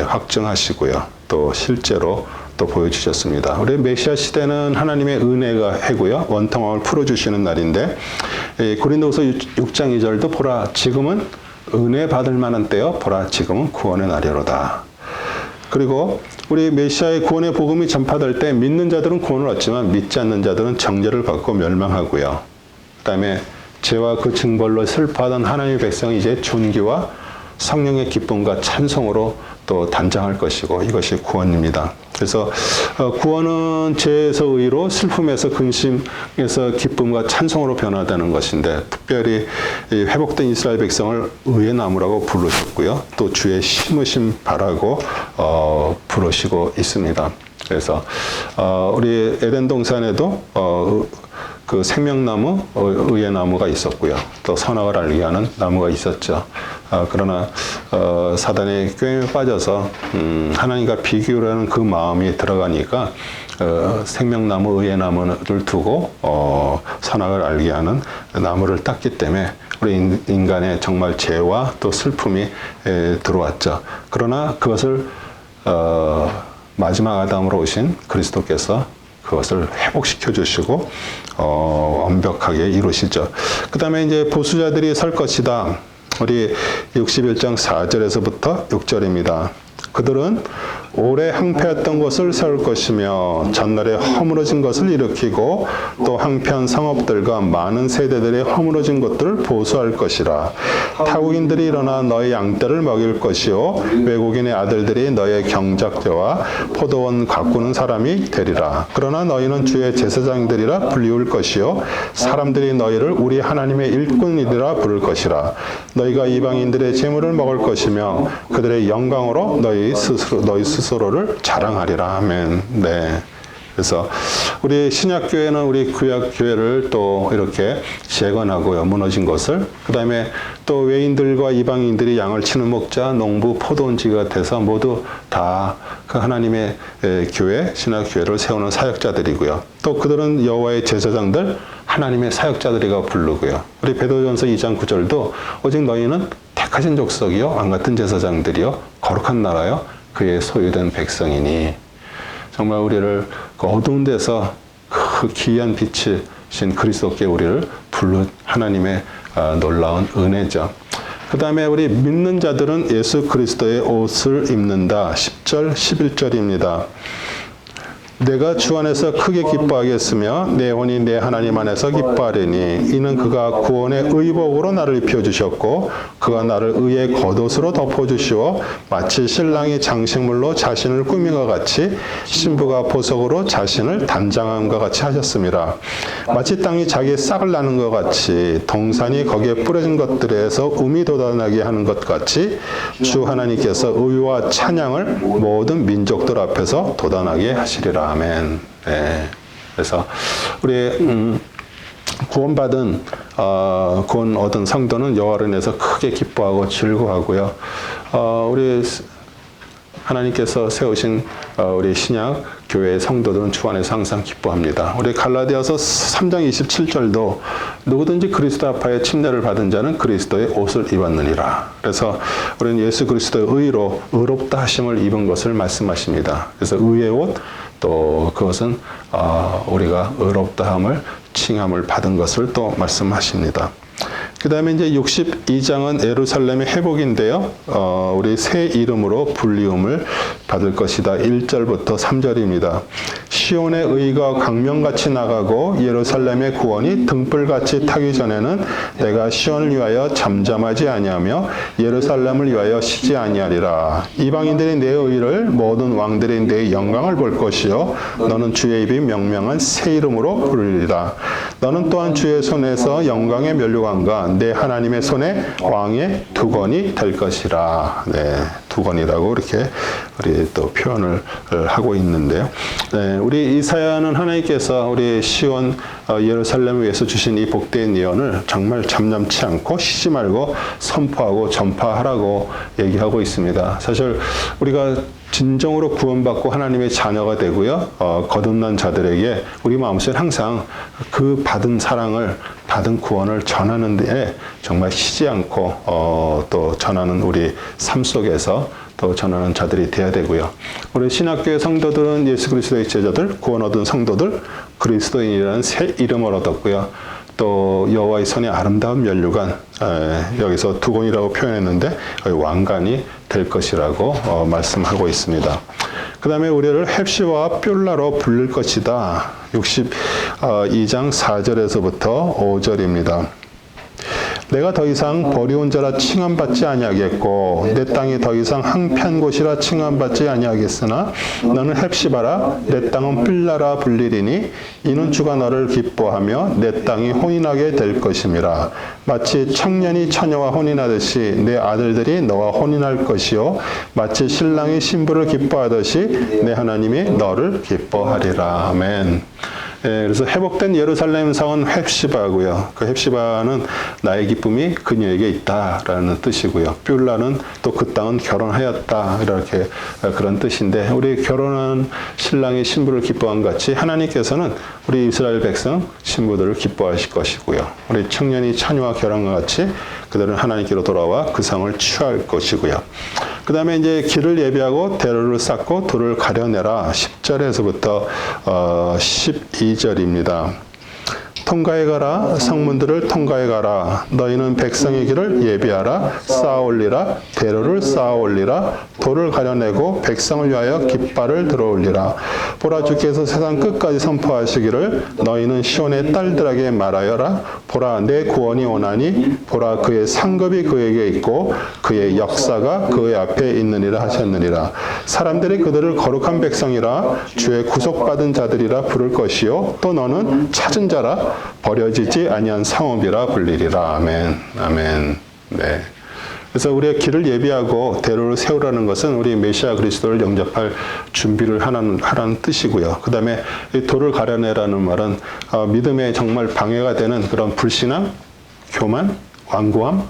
확증하시고요. 또 실제로 또 보여주셨습니다. 우리 메시아 시대는 하나님의 은혜가 해고요. 원통함을 풀어주시는 날인데 고린도후서 6장 2절도 보라 지금은 은혜 받을 만한 때요. 보라 지금은 구원의 날이로다. 그리고 우리 메시아의 구원의 복음이 전파될 때 믿는 자들은 구원을 얻지만 믿지 않는 자들은 정죄를 받고 멸망하고요. 그 다음에 죄와 그 징벌로 슬퍼하던 하나님의 백성이 이제 존귀와 성령의 기쁨과 찬송으로 또 단장할 것이고 이것이 구원입니다. 그래서 구원은 죄에서 의로, 슬픔에서 근심에서 기쁨과 찬송으로 변화되는 것인데 특별히 회복된 이스라엘 백성을 의의 나무라고 부르셨고요. 또 주의 심으심 바라고 부르시고 있습니다. 그래서 우리 에덴 동산에도 그 생명나무, 의의 나무가 있었고요. 또 선악을 알게 하는 나무가 있었죠. 그러나 사단의 꾀임에 빠져서 하나님과 비교하는 그 마음이 들어가니까 생명나무, 의의 나무를 두고 선악을 알게 하는 나무를 땄기 때문에 우리 인간의 정말 죄와 또 슬픔이 들어왔죠. 그러나 그것을 마지막 아담으로 오신 그리스도께서 그것을 회복시켜 주시고 완벽하게 이루시죠. 그 다음에 이제 보수자들이 설 것이다. 우리 61장 4절에서부터 6절입니다. 그들은 오래 항폐했던 것을 세울 것이며 전날에 허물어진 것을 일으키고 또 항폐한 성읍들과 많은 세대들의 허물어진 것들을 보수할 것이라. 타국인들이 일어나 너의 양떼를 먹일 것이요 외국인의 아들들이 너의 경작자와 포도원 가꾸는 사람이 되리라. 그러나 너희는 주의 제사장들이라 불리울 것이요 사람들이 너희를 우리 하나님의 일꾼이라 부를 것이라. 너희가 이방인들의 재물을 먹을 것이며 그들의 영광으로 너희 스스로를 자랑하리라. 아멘. 네. 그래서 우리 신약교회는 우리 구약교회를 또 이렇게 재건하고요. 무너진 것을. 그 다음에 또 외인들과 이방인들이 양을 치는 목자, 농부, 포도원지가 돼서 모두 다 그 하나님의 교회, 신약교회를 세우는 사역자들이고요. 또 그들은 여호와의 제사장들, 하나님의 사역자들이가 부르고요. 우리 베드로전서 2장 9절도 오직 너희는 택하신 족속이요 왕같은 제사장들이요 거룩한 나라요 그의 소유된 백성이니. 정말 우리를 그 어두운 데서 그 기이한 빛이신 그리스도께 우리를 부른 하나님의 놀라운 은혜죠. 그 다음에 우리 믿는 자들은 예수 그리스도의 옷을 입는다. 10절, 11절입니다. 내가 주 안에서 크게 기뻐하겠으며 내 혼이 내 하나님 안에서 기뻐하리니 이는 그가 구원의 의복으로 나를 입혀주셨고 그가 나를 의의 겉옷으로 덮어주시어 마치 신랑이 장식물로 자신을 꾸민 것 같이 신부가 보석으로 자신을 단장함과 같이 하셨습니다. 마치 땅이 자기의 싹을 나는 것 같이 동산이 거기에 뿌려진 것들에서 um이 돋아나게 하는 것 같이 주 하나님께서 의와 찬양을 모든 민족들 앞에서 돋아나게 하시리라. 아멘. 네. 그래서 우리 구원 얻은 성도는 여호와를 인해서 크게 기뻐하고 즐거워하고요. 우리 하나님께서 세우신 우리 신약 교회의 성도들은 주 안에서 항상 기뻐합니다. 우리 갈라디아서 3장 27절도 누구든지 그리스도 아파에 침례를 받은 자는 그리스도의 옷을 입었느니라. 그래서 우리는 예수 그리스도의 의로 의롭다 하심을 입은 것을 말씀하십니다. 그래서 의의 옷, 또 그것은 우리가 의롭다함을 칭함을 받은 것을 또 말씀하십니다. 그 다음에 이제 62장은 예루살렘의 회복인데요. 우리 새 이름으로 불리움을 받을 것이다. 1절부터 3절입니다. 시온의 의가 강명같이 나가고 예루살렘의 구원이 등불같이 타기 전에는 내가 시온을 위하여 잠잠하지 아니하며 예루살렘을 위하여 쉬지 아니하리라. 이방인들이 내 의를 모든 왕들이 내 영광을 볼 것이요 너는 주의 입이 명명한 새 이름으로 부르리라. 너는 또한 주의 손에서 영광의 면류관과 내 하나님의 손에 왕의 두건이 될 것이라. 네, 두건이라고 이렇게 우리 또 표현을 하고 있는데요. 네, 우리 이사야는 하나님께서 우리 시온 예루살렘을 위해서 주신 이 복된 예언을 정말 잠잠치 않고 쉬지 말고 선포하고 전파하라고 얘기하고 있습니다. 사실 우리가 진정으로 구원받고 하나님의 자녀가 되고요. 거듭난 자들에게 우리 마음속에 항상 그 받은 사랑을, 받은 구원을 전하는 데에 정말 쉬지 않고 또 전하는 우리 삶 속에서 또 전하는 자들이 돼야 되고요. 우리 신학교의 성도들은 예수 그리스도의 제자들, 구원 얻은 성도들, 그리스도인이라는 새 이름을 얻었고요. 또 여호와의 손에 아름다운 면류관, 여기서 두건이라고 표현했는데 왕관이 될 것이라고 말씀하고 있습니다. 그 다음에 우리를 헵시바와 뷸라로 불릴 것이다. 62장 4절에서부터 5절입니다. 내가 더 이상 버리온 자라 칭함받지 아니하겠고 내 땅이 더 이상 항피한 곳이라 칭함받지 아니하겠으나 너는 헵시바라 내 땅은 뷸라라 불리리니 이는 주가 너를 기뻐하며 내 땅이 혼인하게 될 것임이라. 마치 청년이 처녀와 혼인하듯이 내 아들들이 너와 혼인할 것이요 마치 신랑이 신부를 기뻐하듯이 내 하나님이 너를 기뻐하리라. 아멘. 그래서 회복된 예루살렘 성은 헵시바고요. 그 헵시바는 나의 기쁨이 그녀에게 있다라는 뜻이고요. 뷸라는 또 그 땅은 결혼하였다 이렇게 그런 뜻인데 우리 결혼한 신랑이 신부를 기뻐한 같이 하나님께서는 우리 이스라엘 백성 신부들을 기뻐하실 것이고요. 우리 청년이 처녀와 결혼과 같이 그들은 하나님께로 돌아와 그 성을 취할 것이고요. 그 다음에 이제 길을 예비하고 대로를 쌓고 돌을 가려내라. 10절에서부터 12절입니다. 통과해 가라. 성문들을 통과해 가라. 너희는 백성의 길을 예비하라. 쌓아 올리라. 대로를 쌓아 올리라. 돌을 가려내고 백성을 위하여 깃발을 들어 올리라. 보라 주께서 세상 끝까지 선포하시기를 너희는 시온의 딸들에게 말하여라. 보라 내 구원이 오나니 보라 그의 상급이 그에게 있고 그의 역사가 그의 앞에 있느니라 하셨느니라. 사람들이 그들을 거룩한 백성이라 주의 구속받은 자들이라 부를 것이요 또 너는 찾은 자라 버려지지 아니한 성읍이라 불리리라. 아멘. 아멘. 네. 그래서 우리가 길을 예비하고 대로를 세우라는 것은 우리 메시아 그리스도를 영접할 준비를 하라는 뜻이고요. 그 다음에 돌을 가려내라는 말은 믿음에 정말 방해가 되는 그런 불신앙, 교만, 완고함,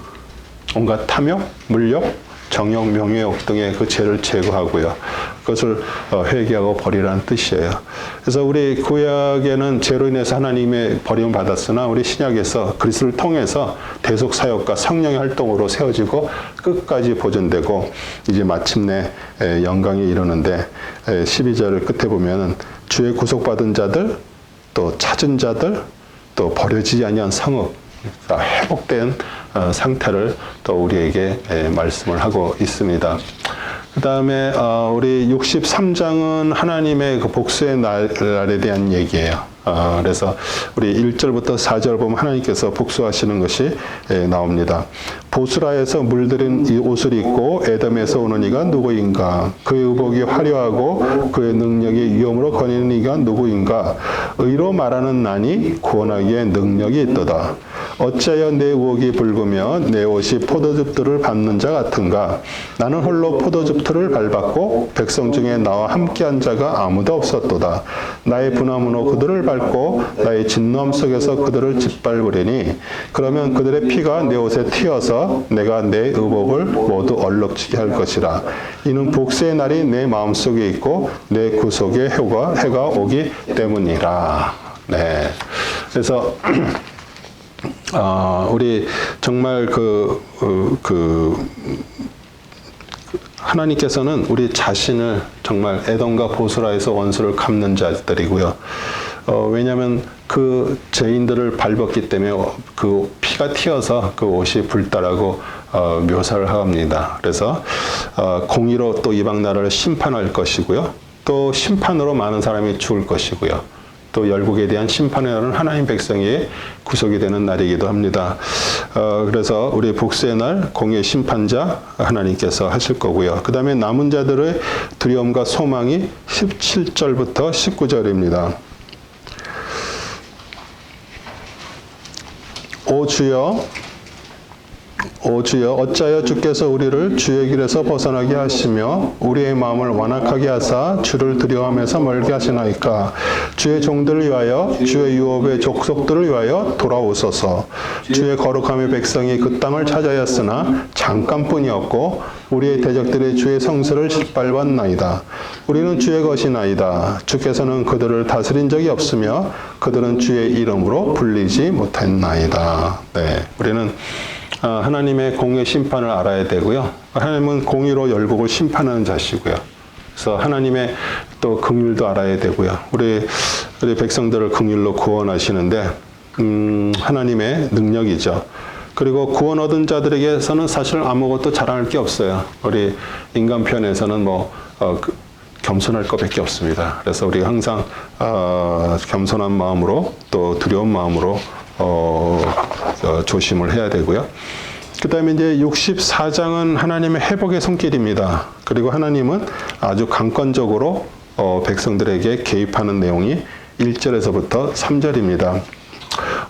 온갖 탐욕, 물욕, 정욕, 명예욕 등의 그 죄를 제거하고요. 그것을 회개하고 버리라는 뜻이에요. 그래서 우리 구약에는 죄로 인해서 하나님의 버림을 받았으나 우리 신약에서 그리스도를 통해서 대속 사역과 성령의 활동으로 세워지고 끝까지 보존되고 이제 마침내 영광에 이르는데 12절 끝에 보면은 주의 구속받은 자들, 또 찾은 자들, 또 버려지지 아니한 성읍, 회복된 상태를 또 우리에게 말씀을 하고 있습니다. 그다음에 우리 63장은 하나님의 그 복수의 날에 대한 얘기예요. 그래서 우리 1절부터 4절 보면 하나님께서 복수하시는 것이 나옵니다. 보스라에서 물들인 이 옷을 입고 에돔에서 오는 이가 누구인가? 그의 의복이 화려하고 그의 능력이 위엄으로 거니는 이가 누구인가? 의로 말하는 난이 구원하기에 능력이 있도다. 어찌하여 내 의복이 붉으며 내 옷이 포도즙들을 밟는 자 같은가? 나는 홀로 포도즙들을 밟았고 백성 중에 나와 함께한 자가 아무도 없었도다. 나의 분함으로 그들을 밟고 나의 진노함 속에서 그들을 짓밟으리니 그러면 그들의 피가 내 옷에 튀어서 내가 내 의복을 모두 얼룩지게 할 것이라. 이는 복수의 날이 내 마음속에 있고 내 구속의 해가 오기 때문이라. 네. 그래서 우리 정말 하나님께서는 우리 자신을 정말 에돔과 보스라에서 원수를 갚는 자들이고요. 왜냐하면 그 죄인들을 밟았기 때문에 그 피가 튀어서 그 옷이 붉다라고 묘사를 합니다. 그래서 공의로 또 이방 나라를 심판할 것이고요. 또 심판으로 많은 사람이 죽을 것이고요. 또 열국에 대한 심판의 날은 하나님 백성의 구속이 되는 날이기도 합니다. 그래서 우리 복수의 날 공의 심판자 하나님께서 하실 거고요. 그 다음에 남은 자들의 두려움과 소망이 17절부터 19절입니다. 오 주여 어찌하여 주께서 우리를 주의 길에서 벗어나게 하시며 우리의 마음을 완악하게 하사 주를 두려워하면서 멀게 하시나이까. 주의 종들을 위하여 주의 유업의 족속들을 위하여 돌아오소서. 주의 거룩함의 백성이 그 땅을 찾아였으나 잠깐뿐이었고 우리의 대적들이 주의 성스를 짓밟았나이다. 우리는 주의 것이나이다. 주께서는 그들을 다스린 적이 없으며 그들은 주의 이름으로 불리지 못했나이다. 네, 우리는 하나님의 공의 심판을 알아야 되고요. 하나님은 공의로 열국을 심판하는 자시고요. 그래서 하나님의 또 긍휼도 알아야 되고요. 우리 백성들을 긍휼로 구원하시는데 하나님의 능력이죠. 그리고 구원 얻은 자들에게서는 사실 아무것도 자랑할 게 없어요. 우리 인간 편에서는 겸손할 것밖에 없습니다. 그래서 우리가 항상 겸손한 마음으로 또 두려운 마음으로 조심을 해야 되고요. 그 다음에 이제 64장은 하나님의 회복의 손길입니다. 그리고 하나님은 아주 강권적으로 백성들에게 개입하는 내용이 1절에서부터 3절입니다.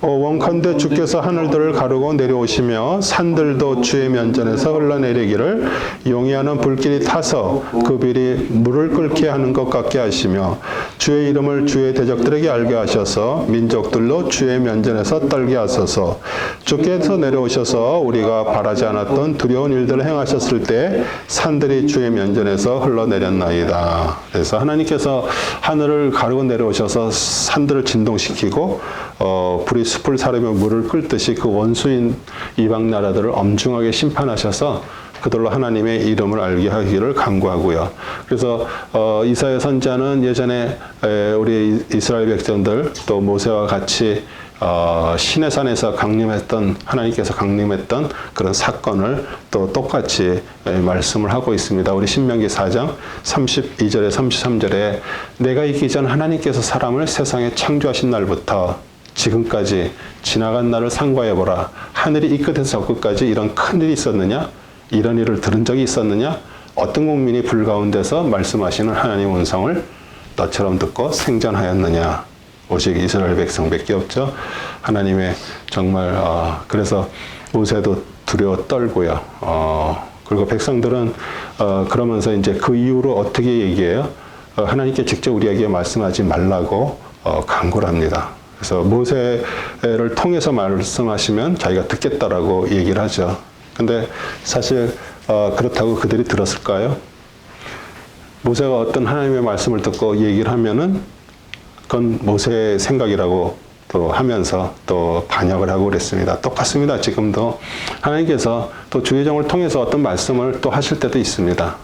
원컨대 주께서 하늘들을 가르고 내려오시며 산들도 주의 면전에서 흘러내리기를 용이하는 불길이 타서 그 빌이 물을 끓게 하는 것 같게 하시며 주의 이름을 주의 대적들에게 알게 하셔서 민족들로 주의 면전에서 떨게 하소서. 주께서 내려오셔서 우리가 바라지 않았던 두려운 일들을 행하셨을 때 산들이 주의 면전에서 흘러내렸나이다. 그래서 하나님께서 하늘을 가르고 내려오셔서 산들을 진동시키고 불이 숲을 사르며 물을 끓듯이 그 원수인 이방 나라들을 엄중하게 심판하셔서 그들로 하나님의 이름을 알게 하기를 간구하고요. 그래서 이사야 선지자는 예전에 우리 이스라엘 백성들 또 모세와 같이 시내산에서 강림했던 하나님께서 강림했던 그런 사건을 또 똑같이 말씀을 하고 있습니다. 우리 신명기 4장 32절에 33절에 내가 있기 전 하나님께서 사람을 세상에 창조하신 날부터 지금까지 지나간 날을 상고해보라. 하늘이 이 끝에서 저 끝까지 이런 큰일이 있었느냐? 이런 일을 들은 적이 있었느냐? 어떤 국민이 불 가운데서 말씀하시는 하나님 음성을 너처럼 듣고 생존하였느냐? 오직 이스라엘 백성밖에 없죠. 하나님의 정말 그래서 모세도 두려워 떨고요. 그리고 백성들은 그러면서 이제 그 이후로 어떻게 얘기해요? 하나님께 직접 우리에게 말씀하지 말라고 간구를 합니다. 그래서 모세를 통해서 말씀하시면 자기가 듣겠다라고 얘기를 하죠. 근데 사실 그렇다고 그들이 들었을까요? 모세가 어떤 하나님의 말씀을 듣고 얘기를 하면은 그건 모세의 생각이라고 또 하면서 또 반역을 하고 그랬습니다. 똑같습니다. 지금도 하나님께서 또 주의 종을 통해서 어떤 말씀을 또 하실 때도 있습니다.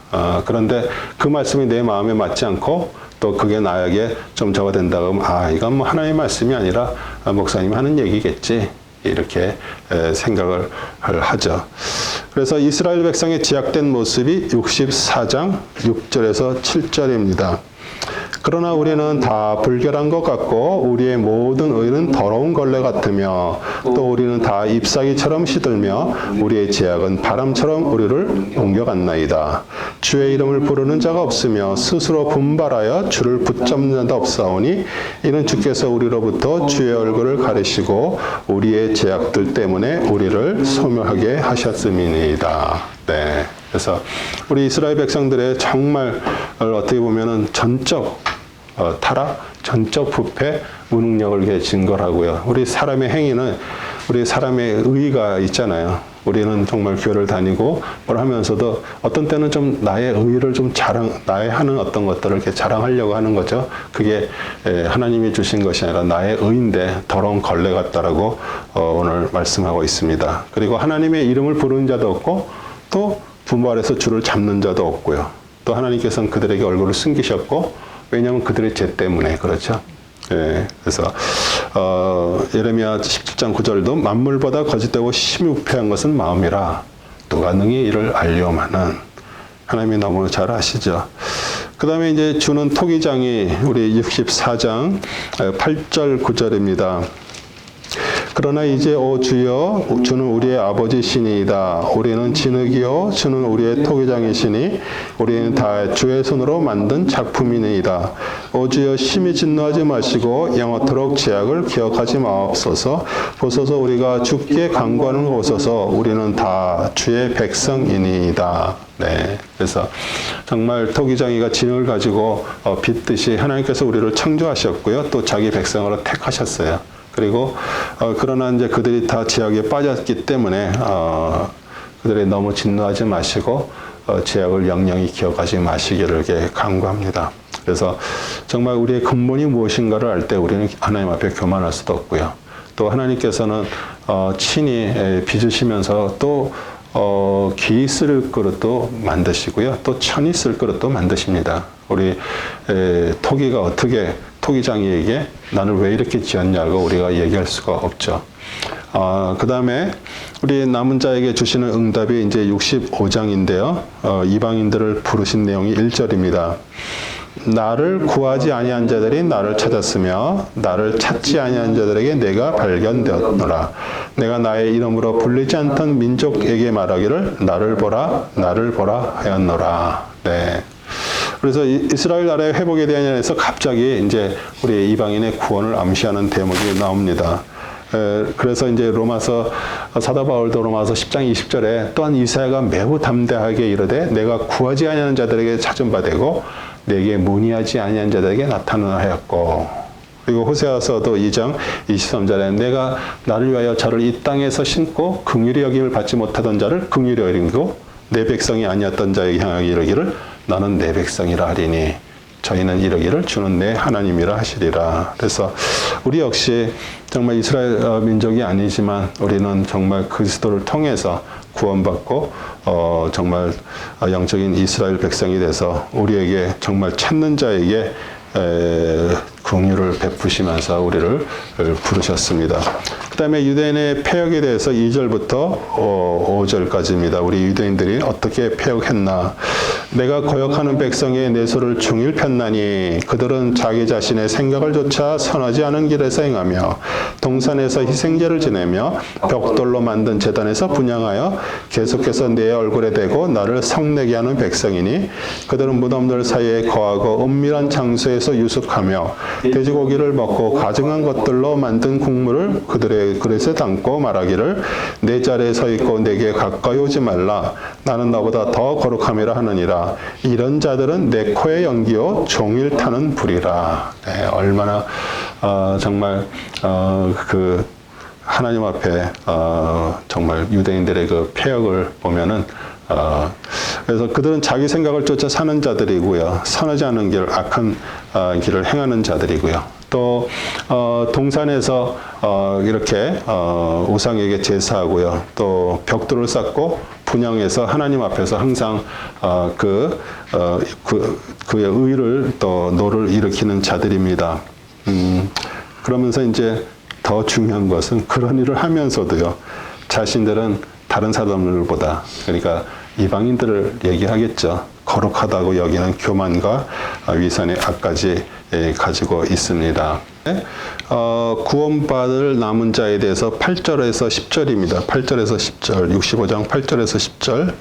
그런데 그 말씀이 내 마음에 맞지 않고 또 그게 나에게 좀 저가 된다고 하면 이건 뭐 하나님의 말씀이 아니라 목사님이 하는 얘기겠지 이렇게 생각을 하죠. 그래서 이스라엘 백성의 제약된 모습이 64장 6절에서 7절입니다. 그러나 우리는 다 불결한 것 같고 우리의 모든 의는 더러운 걸레 같으며 또 우리는 다 잎사귀처럼 시들며 우리의 제약은 바람처럼 우리를 옮겨갔나이다. 주의 이름을 부르는 자가 없으며 스스로 분발하여 주를 붙잡는 자도 없사오니 이는 주께서 우리로부터 주의 얼굴을 가리시고 우리의 제약들 때문에 우리를 소멸하게 하셨음이니이다. 네. 그래서 우리 이스라엘 백성들의 정말 어떻게 보면은 전적 타락, 전적 부패, 무능력을 증거하고요. 우리 사람의 행위는 우리 사람의 의의가 있잖아요. 우리는 정말 교회를 다니고 뭘 하면서도 어떤 때는 좀 나의 의의를 좀 나의 하는 어떤 것들을 이렇게 자랑하려고 하는 거죠. 그게 하나님이 주신 것이 아니라 나의 의인데 더러운 걸레 같다라고 오늘 말씀하고 있습니다. 그리고 하나님의 이름을 부르는 자도 없고 또 분발해서 주를 잡는 자도 없고요. 또 하나님께서는 그들에게 얼굴을 숨기셨고, 왜냐하면 그들의 죄 때문에 그렇죠. 예, 그래서 예레미야 17장 9절도 만물보다 거짓되고 심히 부패한 것은 마음이라 누가 능히 이를 알려마는, 하나님이 너무 잘 아시죠. 그 다음에 이제 주는 토기장이 우리 64장 8절 9절입니다. 그러나 이제 오 주여 주는 우리의 아버지시니이다. 우리는 진흙이요 주는 우리의 토기장이시니 우리는 다 주의 손으로 만든 작품이니이다. 오 주여 심히 진노하지 마시고 영원토록 제약을 기억하지 마옵소서. 보소서 우리가 주께 간구하는 거 보소서. 우리는 다 주의 백성이니이다. 네, 그래서 정말 토기장이가 진흙을 가지고 빚듯이 하나님께서 우리를 창조하셨고요. 또 자기 백성으로 택하셨어요. 그리고 그러나 이제 그들이 다 제약에 빠졌기 때문에 그들이 너무 진노하지 마시고 제약을 영영히 기억하지 마시기를 이렇게 간구합니다. 그래서 정말 우리의 근본이 무엇인가를 알 때 우리는 하나님 앞에 교만할 수도 없고요. 또 하나님께서는 친히 빚으시면서 또 기이 쓸 그릇도 만드시고요. 또 천이 쓸 그릇도 만드십니다. 우리 토기가 어떻게 토기장이에게 나를 왜 이렇게 지었냐고 우리가 얘기할 수가 없죠. 그 다음에 우리 남은 자에게 주시는 응답이 이제 65장인데요. 이방인들을 부르신 내용이 1절입니다. 나를 구하지 아니한 자들이 나를 찾았으며 나를 찾지 아니한 자들에게 내가 발견되었노라. 내가 나의 이름으로 불리지 않던 민족에게 말하기를 나를 보라 하였노라. 네. 그래서 이스라엘 나라의 회복에 대해서 갑자기 이제 우리 이방인의 구원을 암시하는 대목이 나옵니다. 그래서 이제 사도 바울도 로마서 10장 20절에 또한 이사야가 매우 담대하게 이르되 내가 구하지 아니하는 자들에게 찾은 바 되고 내게 문의하지 아니한 자들에게 나타나라 하였고, 그리고 호세아서도 2장 23절에 내가 나를 위하여 저를 이 땅에서 심고 긍휼히 여김을 받지 못하던 자를 긍휼히 여기고 내 백성이 아니었던 자에게 향하게 이르기를 나는 내 백성이라 하리니 저희는 이르기를 주는 내 하나님이라 하시리라. 그래서 우리 역시 정말 이스라엘 민족이 아니지만 우리는 정말 그리스도를 통해서 구원받고 정말 영적인 이스라엘 백성이 돼서 우리에게 정말 찾는 자에게 긍휼을 베푸시면서 우리를 부르셨습니다. 그 다음에 유대인의 패역에 대해서 2절부터 5절까지입니다. 우리 유대인들이 어떻게 패역했나. 내가 거역하는 백성의 내소를 중일 폈나니 그들은 자기 자신의 생각을 조차 선하지 않은 길에서 행하며 동산에서 희생제를 지내며 벽돌로 만든 제단에서 분향하여 계속해서 내 얼굴에 대고 나를 성내게 하는 백성이니 그들은 무덤들 사이에 거하고 은밀한 장소에서 유숙하며 돼지고기를 먹고 가증한 것들로 만든 국물을 그들의 그릇에 담고 말하기를 내 자리에 서 있고 내게 가까이 오지 말라. 나는 너보다 더 거룩함이라 하느니라. 이런 자들은 내 코의 연기요 종일 타는 불이라. 네, 얼마나 정말 그 하나님 앞에 정말 유대인들의 그 패역을 보면은 그래서 그들은 자기 생각을 쫓아 사는 자들이고요. 선하지 않은 길, 악한 길을 행하는 자들이고요. 또 동산에서 이렇게 우상에게 제사하고요. 또 벽돌을 쌓고 분향해서 하나님 앞에서 항상 그의 의를 또 노를 일으키는 자들입니다. 그러면서 이제 더 중요한 것은 그런 일을 하면서도요. 자신들은 다른 사람들보다, 그러니까 이방인들을 얘기하겠죠. 거룩하다고 여기는 교만과 위선의 악까지 가지고 있습니다. 구원받을 남은 자에 대해서 8절에서 10절입니다. 8절에서 10절, 65장 8절에서 10절.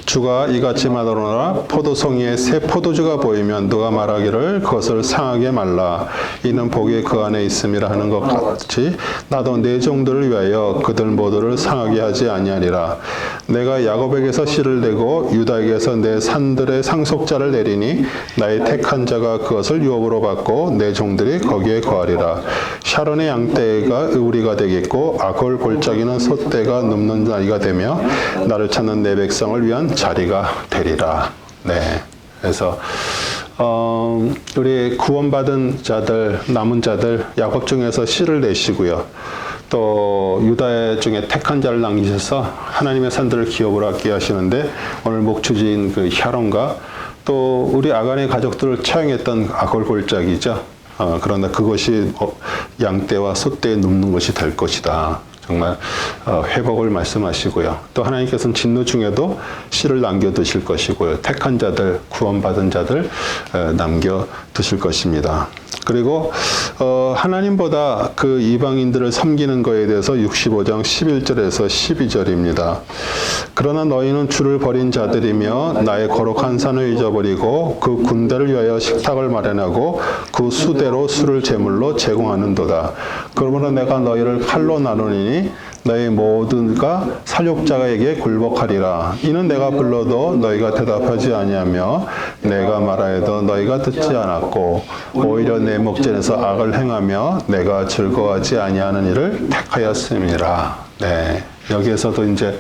주가 이같이 말하노라. 포도송이에 새 포도주가 보이면 누가 말하기를 그것을 상하게 말라. 이는 복이 그 안에 있음이라 하는 것 같이 나도 내 종들을 위하여 그들 모두를 상하게 하지 아니하리라. 내가 야곱에게서 씨를 내고 유다에게서 내 산들의 상속자를 내리니 나의 택한 자가 그것을 유업으로 받고 내 종들이 거기에 거하리라. 샤론의 양떼가 우리가 되겠고 아골 골짜기는 소떼가 눕는 자리가 되며 나를 찾는 내 백성을 위한 자리가 되리라. 네. 그래서 우리 구원받은 자들, 남은 자들 야곱 중에서 씨를 내시고요. 또 유다 중에 택한 자를 남기셔서 하나님의 산들을 기업으로 얻게 하시는데 오늘 목초지인 그 샤론과 또 우리 아간의 가족들을 처형했던 아골 골짜기죠. 그러나 그것이 양떼와 소떼에 눕는 것이 될 것이다. 정말 회복을 말씀하시고요. 또 하나님께서는 진노 중에도 씨를 남겨 두실 것이고요. 택한 자들, 구원받은 자들 남겨 두실 것입니다. 그리고 하나님보다 그 이방인들을 섬기는 것에 대해서 65장 11절에서 12절입니다. 그러나 너희는 주를 버린 자들이며 나의 거룩한 산을 잊어버리고 그 군대를 위하여 식탁을 마련하고 그 수대로 술을 제물로 제공하는도다. 그러므로 내가 너희를 칼로 나누니 너희 모두가 살육자에게 굴복하리라. 이는 내가 불러도 너희가 대답하지 아니하며 내가 말하여도 너희가 듣지 않았고 오히려 내 목전에서 악을 행하며 내가 즐거워하지 아니하는 일을 택하였음이라. 네. 여기에서도 이제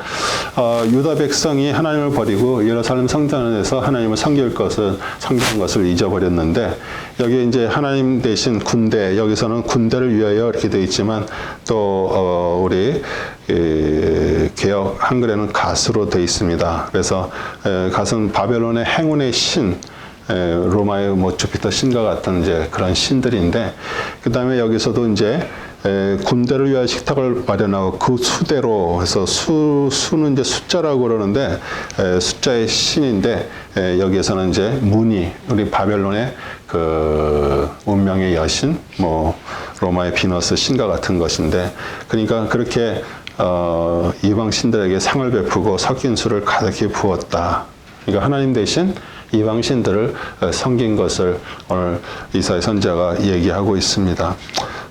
유다 백성이 하나님을 버리고 예루살렘 성전에서 하나님을 섬기는 것을 잊어버렸는데 여기 이제 하나님 대신 군대, 여기서는 군대를 위하여 이렇게 되어 있지만 또 우리 개역 한글에는 갓으로 되어 있습니다. 그래서 갓은 바벨론의 행운의 신, 로마의 뭐 주피터 신과 같은 이제 그런 신들인데, 그 다음에 여기서도 이제 군대를 위하여 식탁을 마련하고 그 수대로 해서 수는 이제 숫자라고 그러는데 숫자의 신인데 여기에서는 이제 문이 우리 바벨론의 그 운명의 여신, 뭐 로마의 비너스 신과 같은 것인데, 그러니까 그렇게 이방 신들에게 상을 베푸고 섞인 술을 가득히 부었다. 그러니까 하나님 대신 이방 신들을 섬긴 것을 오늘 이사야 선지자가 얘기하고 있습니다.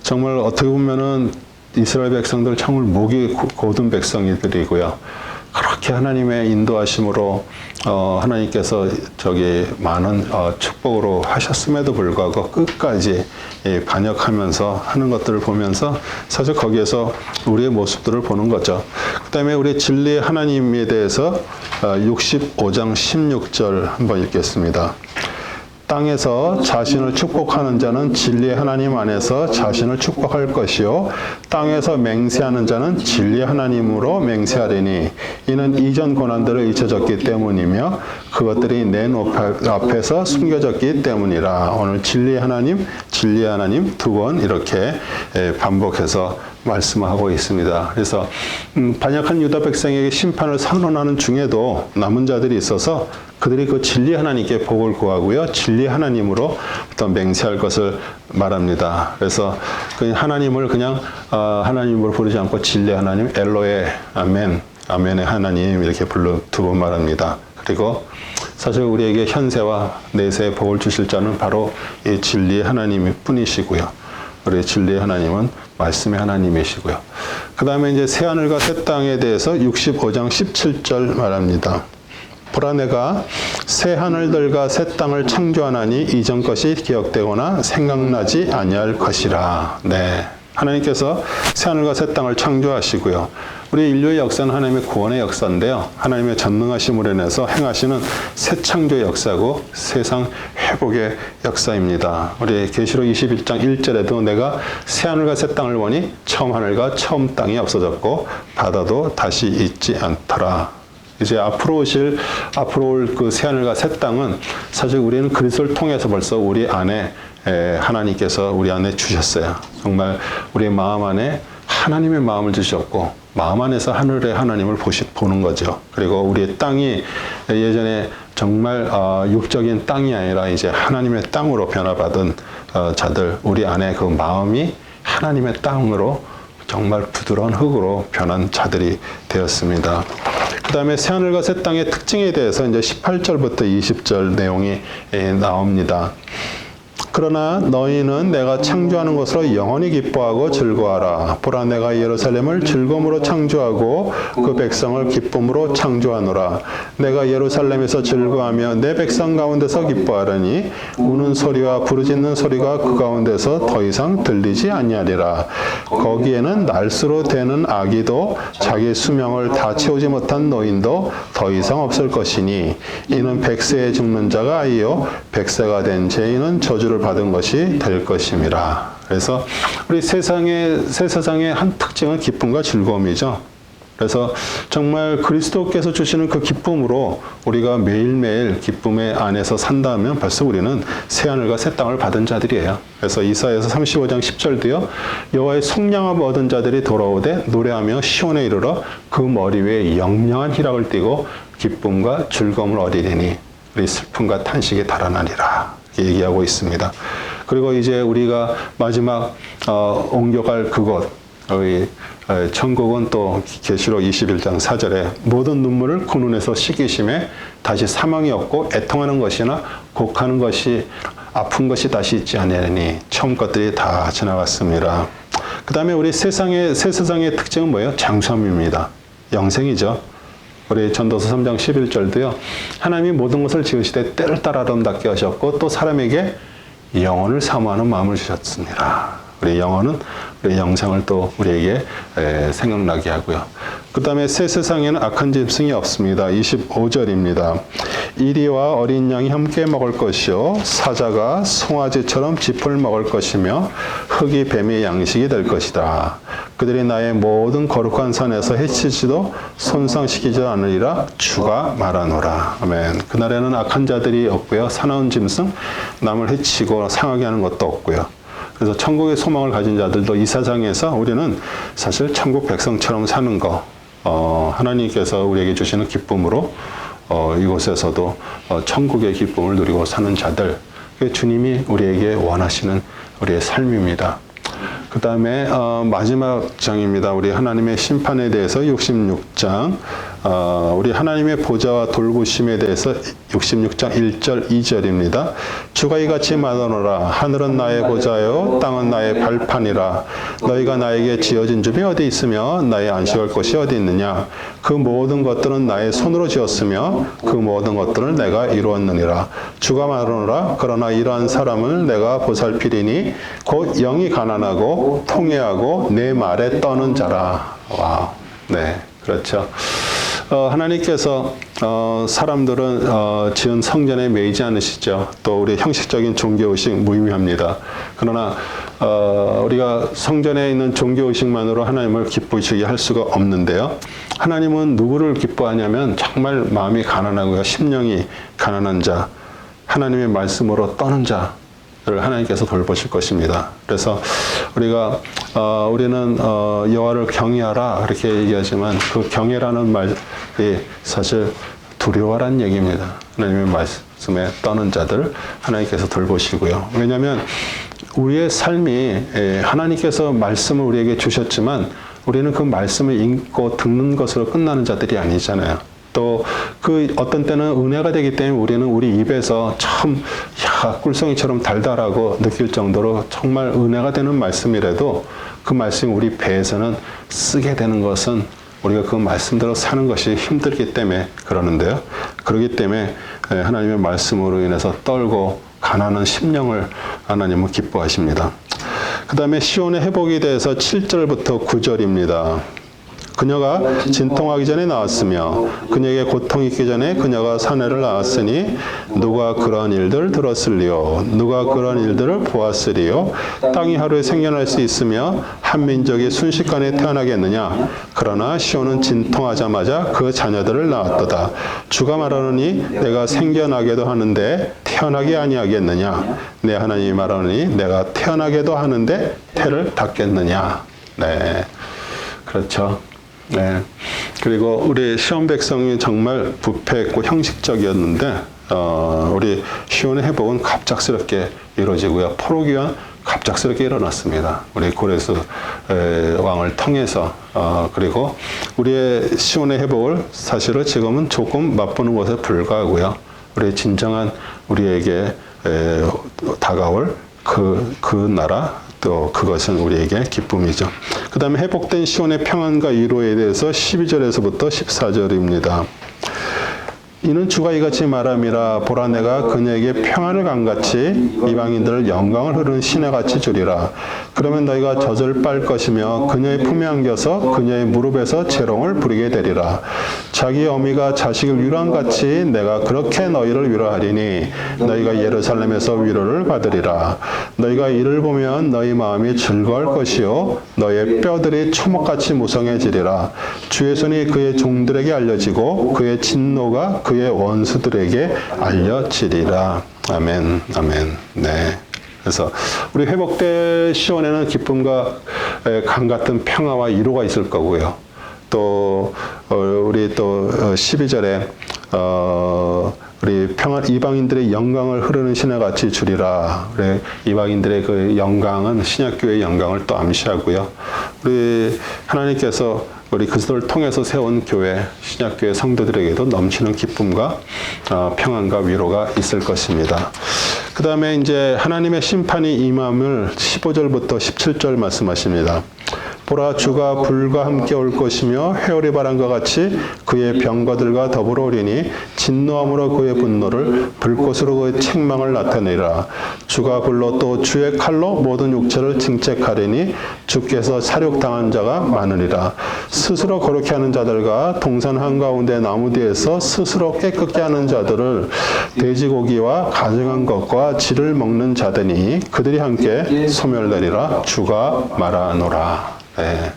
정말 어떻게 보면은 이스라엘 백성들 정말 목이 고든 백성이들이고요. 그렇게 하나님의 인도하심으로 하나님께서 저기 많은 축복으로 하셨음에도 불구하고 끝까지 반역하면서 하는 것들을 보면서 사실 거기에서 우리의 모습들을 보는 거죠. 그 다음에 우리 진리의 하나님에 대해서 65장 16절 한번 읽겠습니다. 땅에서 자신을 축복하는 자는 진리의 하나님 안에서 자신을 축복할 것이요 땅에서 맹세하는 자는 진리의 하나님으로 맹세하리니 이는 이전 고난들을 잊혀졌기 때문이며 그것들이 내 앞에서 숨겨졌기 때문이라. 오늘 진리의 하나님 두 번 이렇게 반복해서 말씀하고 있습니다. 그래서 반역한 유다 백성에게 심판을 선언하는 중에도 남은 자들이 있어서 그들이 그 진리 하나님께 복을 구하고요. 진리 하나님으로 어떤 맹세할 것을 말합니다. 그래서 그 하나님을 그냥 하나님으로 부르지 않고 진리 하나님, 엘로에 아멘, 아멘의 하나님 이렇게 두 번 말합니다. 그리고 사실 우리에게 현세와 내세의 복을 주실 자는 바로 이 진리의 하나님 뿐이시고요. 우리 진리의 하나님은 말씀의 하나님이시고요. 그 다음에 이제 새하늘과 새 땅에 대해서 65장 17절 말합니다. 보라 내가 새 하늘들과 새 땅을 창조하나니 이전 것이 기억되거나 생각나지 아니할 것이라. 네. 하나님께서 새 하늘과 새 땅을 창조하시고요. 우리 인류의 역사는 하나님의 구원의 역사인데요. 하나님의 전능하심으로 인해서 행하시는 새 창조의 역사고 세상 회복의 역사입니다. 우리 계시록 21장 1절에도 내가 새 하늘과 새 땅을 보니 처음 하늘과 처음 땅이 없어졌고 바다도 다시 있지 않더라. 이제 앞으로 올 그 새 하늘과 새 땅은 사실 우리는 그리스도를 통해서 벌써 우리 안에 하나님께서 우리 안에 주셨어요. 정말 우리 마음 안에 하나님의 마음을 주셨고 마음 안에서 하늘의 하나님을 보는 거죠. 그리고 우리의 땅이 예전에 정말 육적인 땅이 아니라 이제 하나님의 땅으로 변화받은 자들, 우리 안에 그 마음이 하나님의 땅으로 정말 부드러운 흙으로 변한 자들이 되었습니다. 그 다음에 새하늘과 새 땅의 특징에 대해서 이제 18절부터 20절 내용이 나옵니다. 그러나 너희는 내가 창조하는 것으로 영원히 기뻐하고 즐거워하라. 보라, 내가 예루살렘을 즐거움으로 창조하고 그 백성을 기쁨으로 창조하노라. 내가 예루살렘에서 즐거워하며 내 백성 가운데서 기뻐하려니 우는 소리와 부르짖는 소리가 그 가운데서 더 이상 들리지 아니하리라. 거기에는 날수로 되는 아기도 자기 수명을 다 채우지 못한 노인도 더 이상 없을 것이니 이는 100세에 죽는 자가 아이요 100세가 된 죄인은 저주를 받은 것이 될 것임이라. 그래서 우리 새 세상의 한 특징은 기쁨과 즐거움이죠. 그래서 정말 그리스도께서 주시는 그 기쁨으로 우리가 매일매일 기쁨의 안에서 산다면 벌써 우리는 새하늘과 새 땅을 받은 자들이에요. 그래서 이사야서 35장 10절도요. 여호와의 속량함을 얻은 자들이 돌아오되 노래하며 시온에 이르러 그 머리 위에 영영한 희락을 띠고 기쁨과 즐거움을 얻으리니 우리 슬픔과 탄식이 달아나리라. 얘기하고 있습니다. 그리고 이제 우리가 마지막 옮겨갈 그곳, 천국은 또 계시록 21장 4절에 모든 눈물을 그 눈에서 씻기심에 다시 사망이 없고 애통하는 것이나 곡하는 것이 아픈 것이 다시 있지 않으니 처음 것들이 다 지나갔습니다. 그 다음에 우리 새 세상의 특징은 뭐예요? 장수함입니다. 영생이죠. 우리 전도서 3장 11절도요. 하나님이 모든 것을 지으시되 때를 따라 아름답게 하셨고 또 사람에게 영혼을 사모하는 마음을 주셨습니다. 우리 영혼은 우리 영생을 또 우리에게 생각나게 하고요. 그 다음에 새 세상에는 악한 짐승이 없습니다. 25절입니다. 이리와 어린 양이 함께 먹을 것이요 사자가 송아지처럼 짚을 먹을 것이며 흙이 뱀의 양식이 될 것이다. 그들이 나의 모든 거룩한 산에서 해치지도 손상시키지 않으리라 주가 말하노라. 아멘. 그날에는 악한 자들이 없고요. 사나운 짐승 남을 해치고 상하게 하는 것도 없고요. 그래서 천국의 소망을 가진 자들도 이 세상에서 우리는 사실 천국 백성처럼 사는 거, 하나님께서 우리에게 주시는 기쁨으로 이곳에서도 천국의 기쁨을 누리고 사는 자들, 주님이 우리에게 원하시는 우리의 삶입니다. 그 다음에 마지막 장입니다. 우리 하나님의 심판에 대해서 66장, 우리 하나님의 보좌와 돌보심에 대해서 66장 1절 2절입니다. 주가 이같이 말하노라. 하늘은 나의 보좌요 땅은 나의 발판이라. 너희가 나에게 지어진 집이 어디 있으며 나의 안식할 곳이 어디 있느냐. 그 모든 것들은 나의 손으로 지었으며 그 모든 것들을 내가 이루었느니라. 주가 말하노라. 그러나 이러한 사람을 내가 보살피리니 곧 영이 가난하고 통회하고 내 말에 떠는 자라. 와, 네, 그렇죠. 하나님께서 사람들은 지은 성전에 매이지 않으시죠. 또 우리 형식적인 종교의식 무의미합니다. 그러나 우리가 성전에 있는 종교의식만으로 하나님을 기쁘시게 할 수가 없는데요. 하나님은 누구를 기뻐하냐면 정말 마음이 가난하고요. 심령이 가난한 자, 하나님의 말씀으로 떠는 자, 하나님께서 돌보실 것입니다. 그래서 우리는 여호와를 경외하라 그렇게 얘기하지만 그 경외라는 말이 사실 두려워라는 얘기입니다. 하나님의 말씀에 떠는 자들 하나님께서 돌보시고요. 왜냐하면 우리의 삶이 하나님께서 말씀을 우리에게 주셨지만 우리는 그 말씀을 읽고 듣는 것으로 끝나는 자들이 아니잖아요. 또 그 어떤 때는 은혜가 되기 때문에 우리는 우리 입에서 참 꿀송이처럼 달달하고 느낄 정도로 정말 은혜가 되는 말씀이라도 그 말씀이 우리 배에서는 쓰게 되는 것은 우리가 그 말씀대로 사는 것이 힘들기 때문에 그러는데요. 그렇기 때문에 하나님의 말씀으로 인해서 떨고 가난한 심령을 하나님은 기뻐하십니다. 그 다음에 시온의 회복에 대해서 7절부터 9절입니다. 그녀가 진통하기 전에 나왔으며 그녀에게 고통이 있기 전에 그녀가 사내를 낳았으니 누가 그러한 일들을 들었으리요 누가 그러한 일들을 보았으리요 땅이 하루에 생겨날 수 있으며 한 민족이 순식간에 태어나겠느냐 그러나 시온은 진통하자마자 그 자녀들을 낳았도다. 주가 말하노니 내가 생겨나게도 하는데 태어나게 아니하겠느냐 내 하나님이 말하노니 내가 태어나게도 하는데 태를 닫겠느냐. 네. 그렇죠. 네. 그리고 우리 시온 백성이 정말 부패했고 형식적이었는데 우리 시온의 회복은 갑작스럽게 이루어지고요. 포로기한 갑작스럽게 일어났습니다. 우리 고레스 왕을 통해서 그리고 우리의 시온의 회복을 사실은 지금은 조금 맛보는 것에 불과하고요. 우리 진정한 우리에게 다가올 그 나라 또 그것은 우리에게 기쁨이죠. 그 다음에 회복된 시온의 평안과 위로에 대해서 12절에서부터 14절입니다. 이는 주가 이같이 말함이라. 보라, 내가 그녀에게 평안을 강같이 이방인들을 영광을 흐르는 시내같이 주리라. 그러면 너희가 젖을 빨 것이며 그녀의 품에 안겨서 그녀의 무릎에서 재롱을 부리게 되리라. 자기 어미가 자식을 위로한 같이 내가 그렇게 너희를 위로하리니 너희가 예루살렘에서 위로를 받으리라. 너희가 이를 보면 너희 마음이 즐거울 것이요 너희의 뼈들이 초목같이 무성해지리라. 주의 손이 그의 종들에게 알려지고 그의 진노가 그의 원수들에게 알려지리라. 아멘, 아멘. 네. 그래서 우리 회복된 시온에는 기쁨과 강 같은 평화와 위로가 있을 거고요. 또 우리 또 12절에 우리 평안 이방인들의 영광을 흐르는 시내같이 주리라. 우리 이방인들의 그 영광은 신약교회의 영광을 또 암시하고요. 우리 하나님께서 우리 그리스도를 통해서 세운 교회, 신약교회 성도들에게도 넘치는 기쁨과 평안과 위로가 있을 것입니다. 그 다음에 이제 하나님의 심판이 임함을 15절부터 17절 말씀하십니다. 보라, 주가 불과 함께 올 것이며 회오리 바람과 같이 그의 병거들과 더불어 오리니 진노함으로 그의 분노를 불꽃으로 그의 책망을 나타내리라. 주가 불러 또 주의 칼로 모든 육체를 징책하리니 주께서 사륙당한 자가 많으리라. 스스로 거룩히 하는 자들과 동산 한가운데 나무 뒤에서 스스로 깨끗게 하는 자들을 돼지고기와 가증한 것과 쥐를 먹는 자들이 그들이 함께 소멸되리라. 주가 말하노라. 네.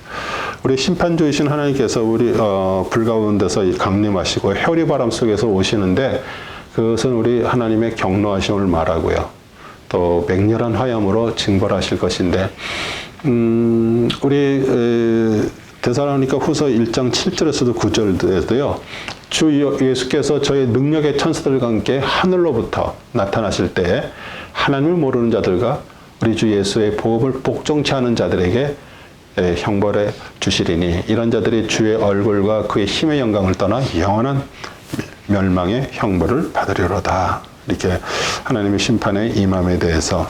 우리 심판주이신 하나님께서 우리 불 가운데서 강림하시고 회오리 바람 속에서 오시는데 그것은 우리 하나님의 경노하심을 말하고요. 또 맹렬한 화염으로 징벌하실 것인데 우리 데살로니가 후서 1장 7절에서도 9절에도요. 주 예수께서 저의 능력의 천사들과 함께 하늘로부터 나타나실 때 하나님을 모르는 자들과 우리 주 예수의 복음을 복종치 않은 자들에게 형벌해 주시리니 이런 자들이 주의 얼굴과 그의 힘의 영광을 떠나 영원한 멸망의 형벌을 받으리로다. 이렇게 하나님의 심판의 임함에 대해서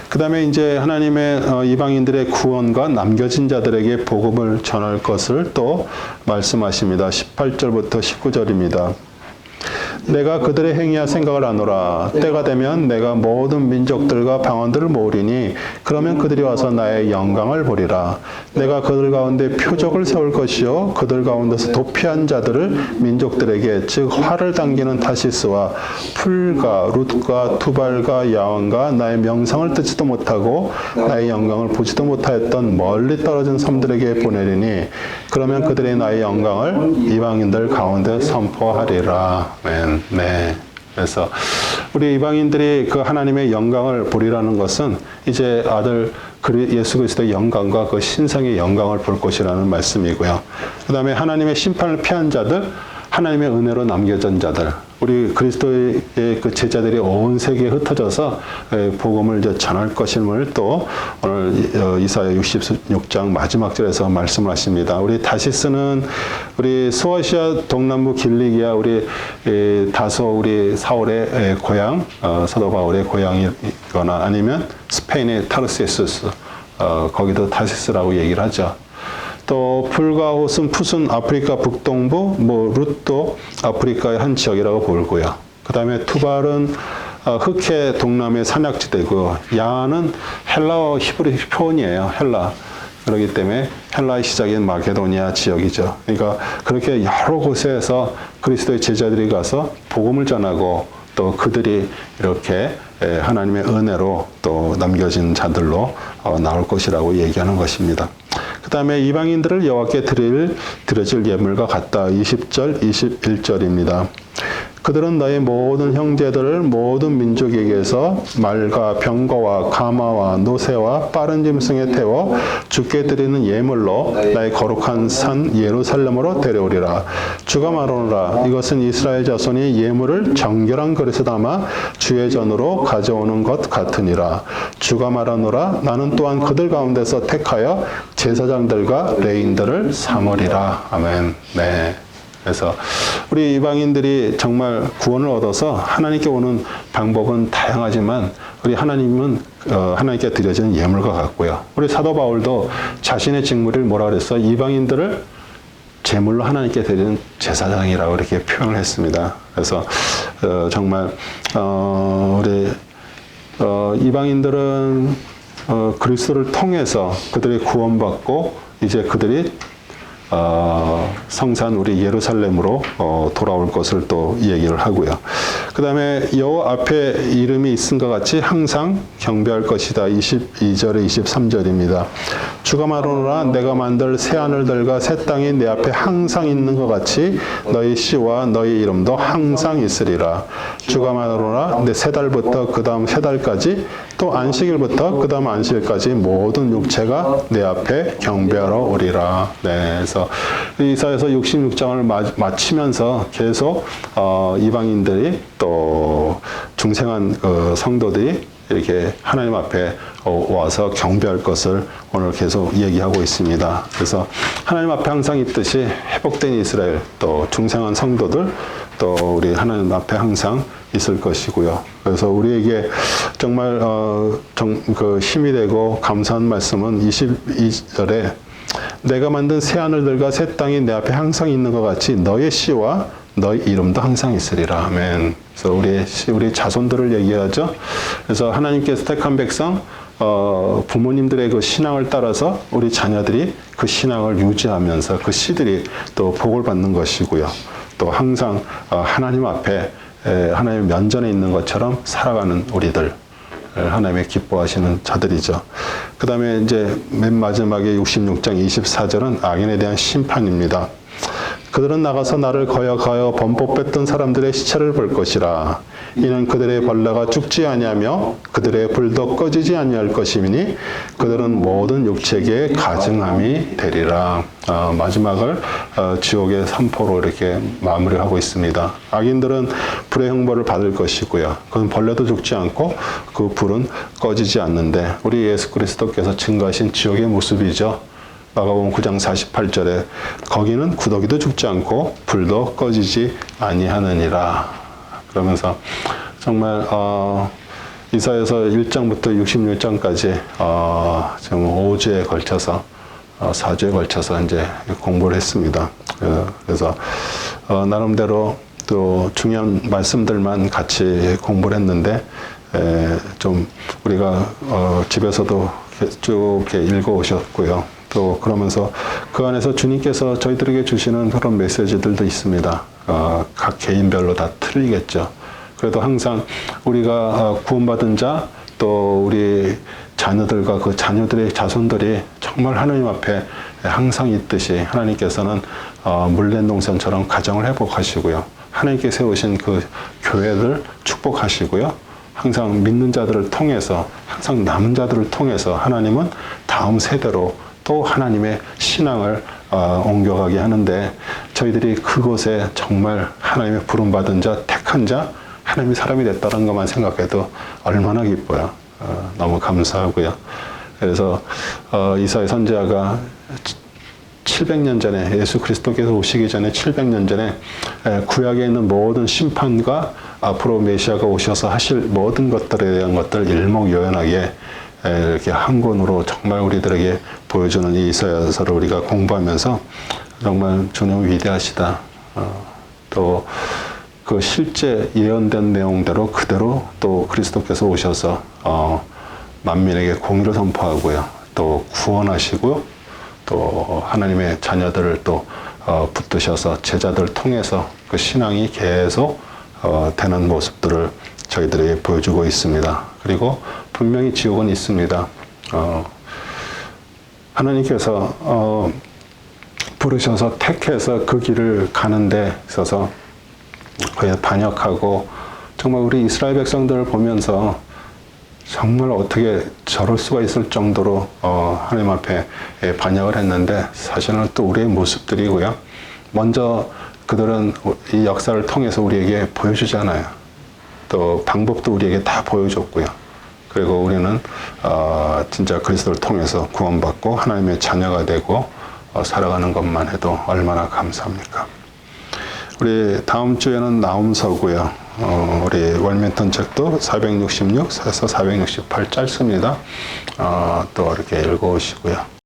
그 다음에 이제 하나님의 이방인들의 구원과 남겨진 자들에게 복음을 전할 것을 또 말씀하십니다. 18절부터 19절입니다. 내가 그들의 행위와 생각을 아노라. 때가 되면 내가 모든 민족들과 방언들을 모으리니 그러면 그들이 와서 나의 영광을 보리라. 내가 그들 가운데 표적을 세울 것이요 그들 가운데서 도피한 자들을 민족들에게 즉 활을 당기는 타시스와 풀과 룻과 투발과 야왕과 나의 명성을 듣지도 못하고 나의 영광을 보지도 못하였던 멀리 떨어진 섬들에게 보내리니 그러면 그들이 나의 영광을 이방인들 가운데 선포하리라. 네. 그래서 우리 이방인들이 그 하나님의 영광을 보리라는 것은 이제 아들 예수 그리스도의 영광과 그 신성의 영광을 볼 것이라는 말씀이고요. 그 다음에 하나님의 심판을 피한 자들, 하나님의 은혜로 남겨진 자들, 우리 그리스도의 그 제자들이 온 세계에 흩어져서 복음을 이제 전할 것임을 또 오늘 이사야 66장 마지막 절에서 말씀을 하십니다. 우리 다시스는 우리 소아시아 동남부 길리기아 우리 다소 우리 사울의 고향, 사도 바울의 고향이거나 아니면 스페인의 타르세스, 거기도 다시스라고 얘기를 하죠. 또 풀과 호슨, 풋은 아프리카 북동부, 룻도 아프리카의 한 지역이라고 보고요. 그 다음에 투발은 흑해 동남의 산악지대고, 야는 헬라어 히브리 표현이에요. 헬라. 그렇기 때문에 헬라의 시작인 마게도니아 지역이죠. 그러니까 그렇게 여러 곳에서 그리스도의 제자들이 가서 복음을 전하고 또 그들이 이렇게 하나님의 은혜로 또 남겨진 자들로 나올 것이라고 얘기하는 것입니다. 그 다음에 이방인들을 여호와께 드려질 예물과 같다. 20절, 21절입니다. 그들은 너희 모든 형제들을 모든 민족에게서 말과 병거와 가마와 노새와 빠른 짐승에 태워 주께 드리는 예물로 나의 거룩한 산 예루살렘으로 데려오리라. 주가 말하노라. 이것은 이스라엘 자손이 예물을 정결한 그릇에 담아 주의 전으로 가져오는 것 같으니라. 주가 말하노라. 나는 또한 그들 가운데서 택하여 제사장들과 레인들을 삼으리라. 아멘. 네. 그래서 우리 이방인들이 정말 구원을 얻어서 하나님께 오는 방법은 다양하지만 우리 하나님은 하나님께 드려지는 예물과 같고요. 우리 사도 바울도 자신의 직무를 뭐라 그랬어? 이방인들을 제물로 하나님께 드리는 제사장이라고 이렇게 표현을 했습니다. 그래서 정말 우리 이방인들은 그리스도를 통해서 그들이 구원받고 이제 그들이 성산 우리 예루살렘으로 돌아올 것을 또 얘기를 하고요. 그 다음에 여호와 앞에 이름이 있은 것 같이 항상 경배할 것이다. 22절에 23절입니다. 주가 말하노라. 내가 만들 새 하늘들과 새 땅이 내 앞에 항상 있는 것 같이 너희 씨와 너희 이름도 항상 있으리라. 주가 말하노라. 내 세 달부터 그 다음 세 달까지 또 안식일부터 그 다음 안식일까지 모든 육체가 내 앞에 경배하러 오리라. 네, 그래서 이사야서 66장을 마치면서 계속 이방인들이 또 중생한 성도들이 이렇게 하나님 앞에 와서 경배할 것을 오늘 계속 얘기하고 있습니다. 그래서 하나님 앞에 항상 있듯이 회복된 이스라엘, 또 중생한 성도들, 또 우리 하나님 앞에 항상 있을 것이고요. 그래서 우리에게 정말 그 힘이 되고 감사한 말씀은 22절에 내가 만든 새 하늘들과 새 땅이 내 앞에 항상 있는 것 같이 너의 씨와 너의 이름도 항상 있으리라. 아멘. 그래서 우리 자손들을 얘기하죠. 그래서 하나님께서 택한 백성, 부모님들의 그 신앙을 따라서 우리 자녀들이 그 신앙을 유지하면서 그 씨들이 또 복을 받는 것이고요. 또 항상 하나님 앞에 하나님 면전에 있는 것처럼 살아가는 우리들, 하나님의 기뻐하시는 자들이죠. 그 다음에 이제 맨 마지막에 66장 24절은 악인에 대한 심판입니다. 그들은 나가서 나를 거역하여 범법 뺐던 사람들의 시체를 볼 것이라. 이는 그들의 벌레가 죽지 아니하며 그들의 불도 꺼지지 아니할 것이니 그들은 모든 육체계의 가증함이 되리라. 마지막을 지옥의 선포로 이렇게 마무리하고 있습니다. 악인들은 불의 형벌을 받을 것이고요. 그건 벌레도 죽지 않고 그 불은 꺼지지 않는데 우리 예수 그리스도께서 증거하신 지옥의 모습이죠. 마가복음 9장 48절에 거기는 구더기도 죽지 않고 불도 꺼지지 아니하느니라. 그러면서 정말 이사야서 1장부터 66장까지 지금 5주에 걸쳐서 4주에 걸쳐서 이제 공부를 했습니다. 그래서 나름대로 또 중요한 말씀들만 같이 공부를 했는데 좀 우리가 집에서도 쭉 이렇게 읽어 오셨고요. 또 그러면서 그 안에서 주님께서 저희들에게 주시는 그런 메시지들도 있습니다. 각 개인별로 다 틀리겠죠. 그래도 항상 우리가 구원받은 자, 또 우리 자녀들과 그 자녀들의 자손들이 정말 하나님 앞에 항상 있듯이 하나님께서는 물된 동산처럼 가정을 회복하시고요. 하나님께 세우신 그 교회를 축복하시고요. 항상 믿는 자들을 통해서, 항상 남은 자들을 통해서 하나님은 다음 세대로 또 하나님의 신앙을 옮겨가게 하는데 저희들이 그곳에 정말 하나님의 부름받은 자, 택한 자, 하나님의 사람이 됐다는 것만 생각해도 얼마나 기뻐요. 너무 감사하고요. 그래서 이사야 선지자가 700년 전에 예수 그리스도께서 오시기 전에 700년 전에 구약에 있는 모든 심판과 앞으로 메시아가 오셔서 하실 모든 것들에 대한 것들 일목요연하게 이렇게 한 권으로 정말 우리들에게 보여주는 이 이사야서를 우리가 공부하면서 정말 주님 위대하시다. 또 그 실제 예언된 내용대로 그대로 또 그리스도께서 오셔서 만민에게 공의를 선포하고요. 또 구원하시고 또 하나님의 자녀들을 또 붙드셔서 제자들을 통해서 그 신앙이 계속 되는 모습들을 저희들이 보여주고 있습니다. 그리고 분명히 지옥은 있습니다. 하나님께서 부르셔서 택해서 그 길을 가는 데 있어서 거기에 반역하고 정말 우리 이스라엘 백성들을 보면서 정말 어떻게 저럴 수가 있을 정도로 하나님 앞에 반역을 했는데 사실은 또 우리의 모습들이고요. 먼저 그들은 이 역사를 통해서 우리에게 보여주잖아요. 또 방법도 우리에게 다 보여줬고요. 그리고 우리는 진짜 그리스도를 통해서 구원받고 하나님의 자녀가 되고 살아가는 것만 해도 얼마나 감사합니까? 우리 다음 주에는 나움서고요. 우리 월민턴 책도 466에서 468 짧습니다. 또 이렇게 읽어오시고요.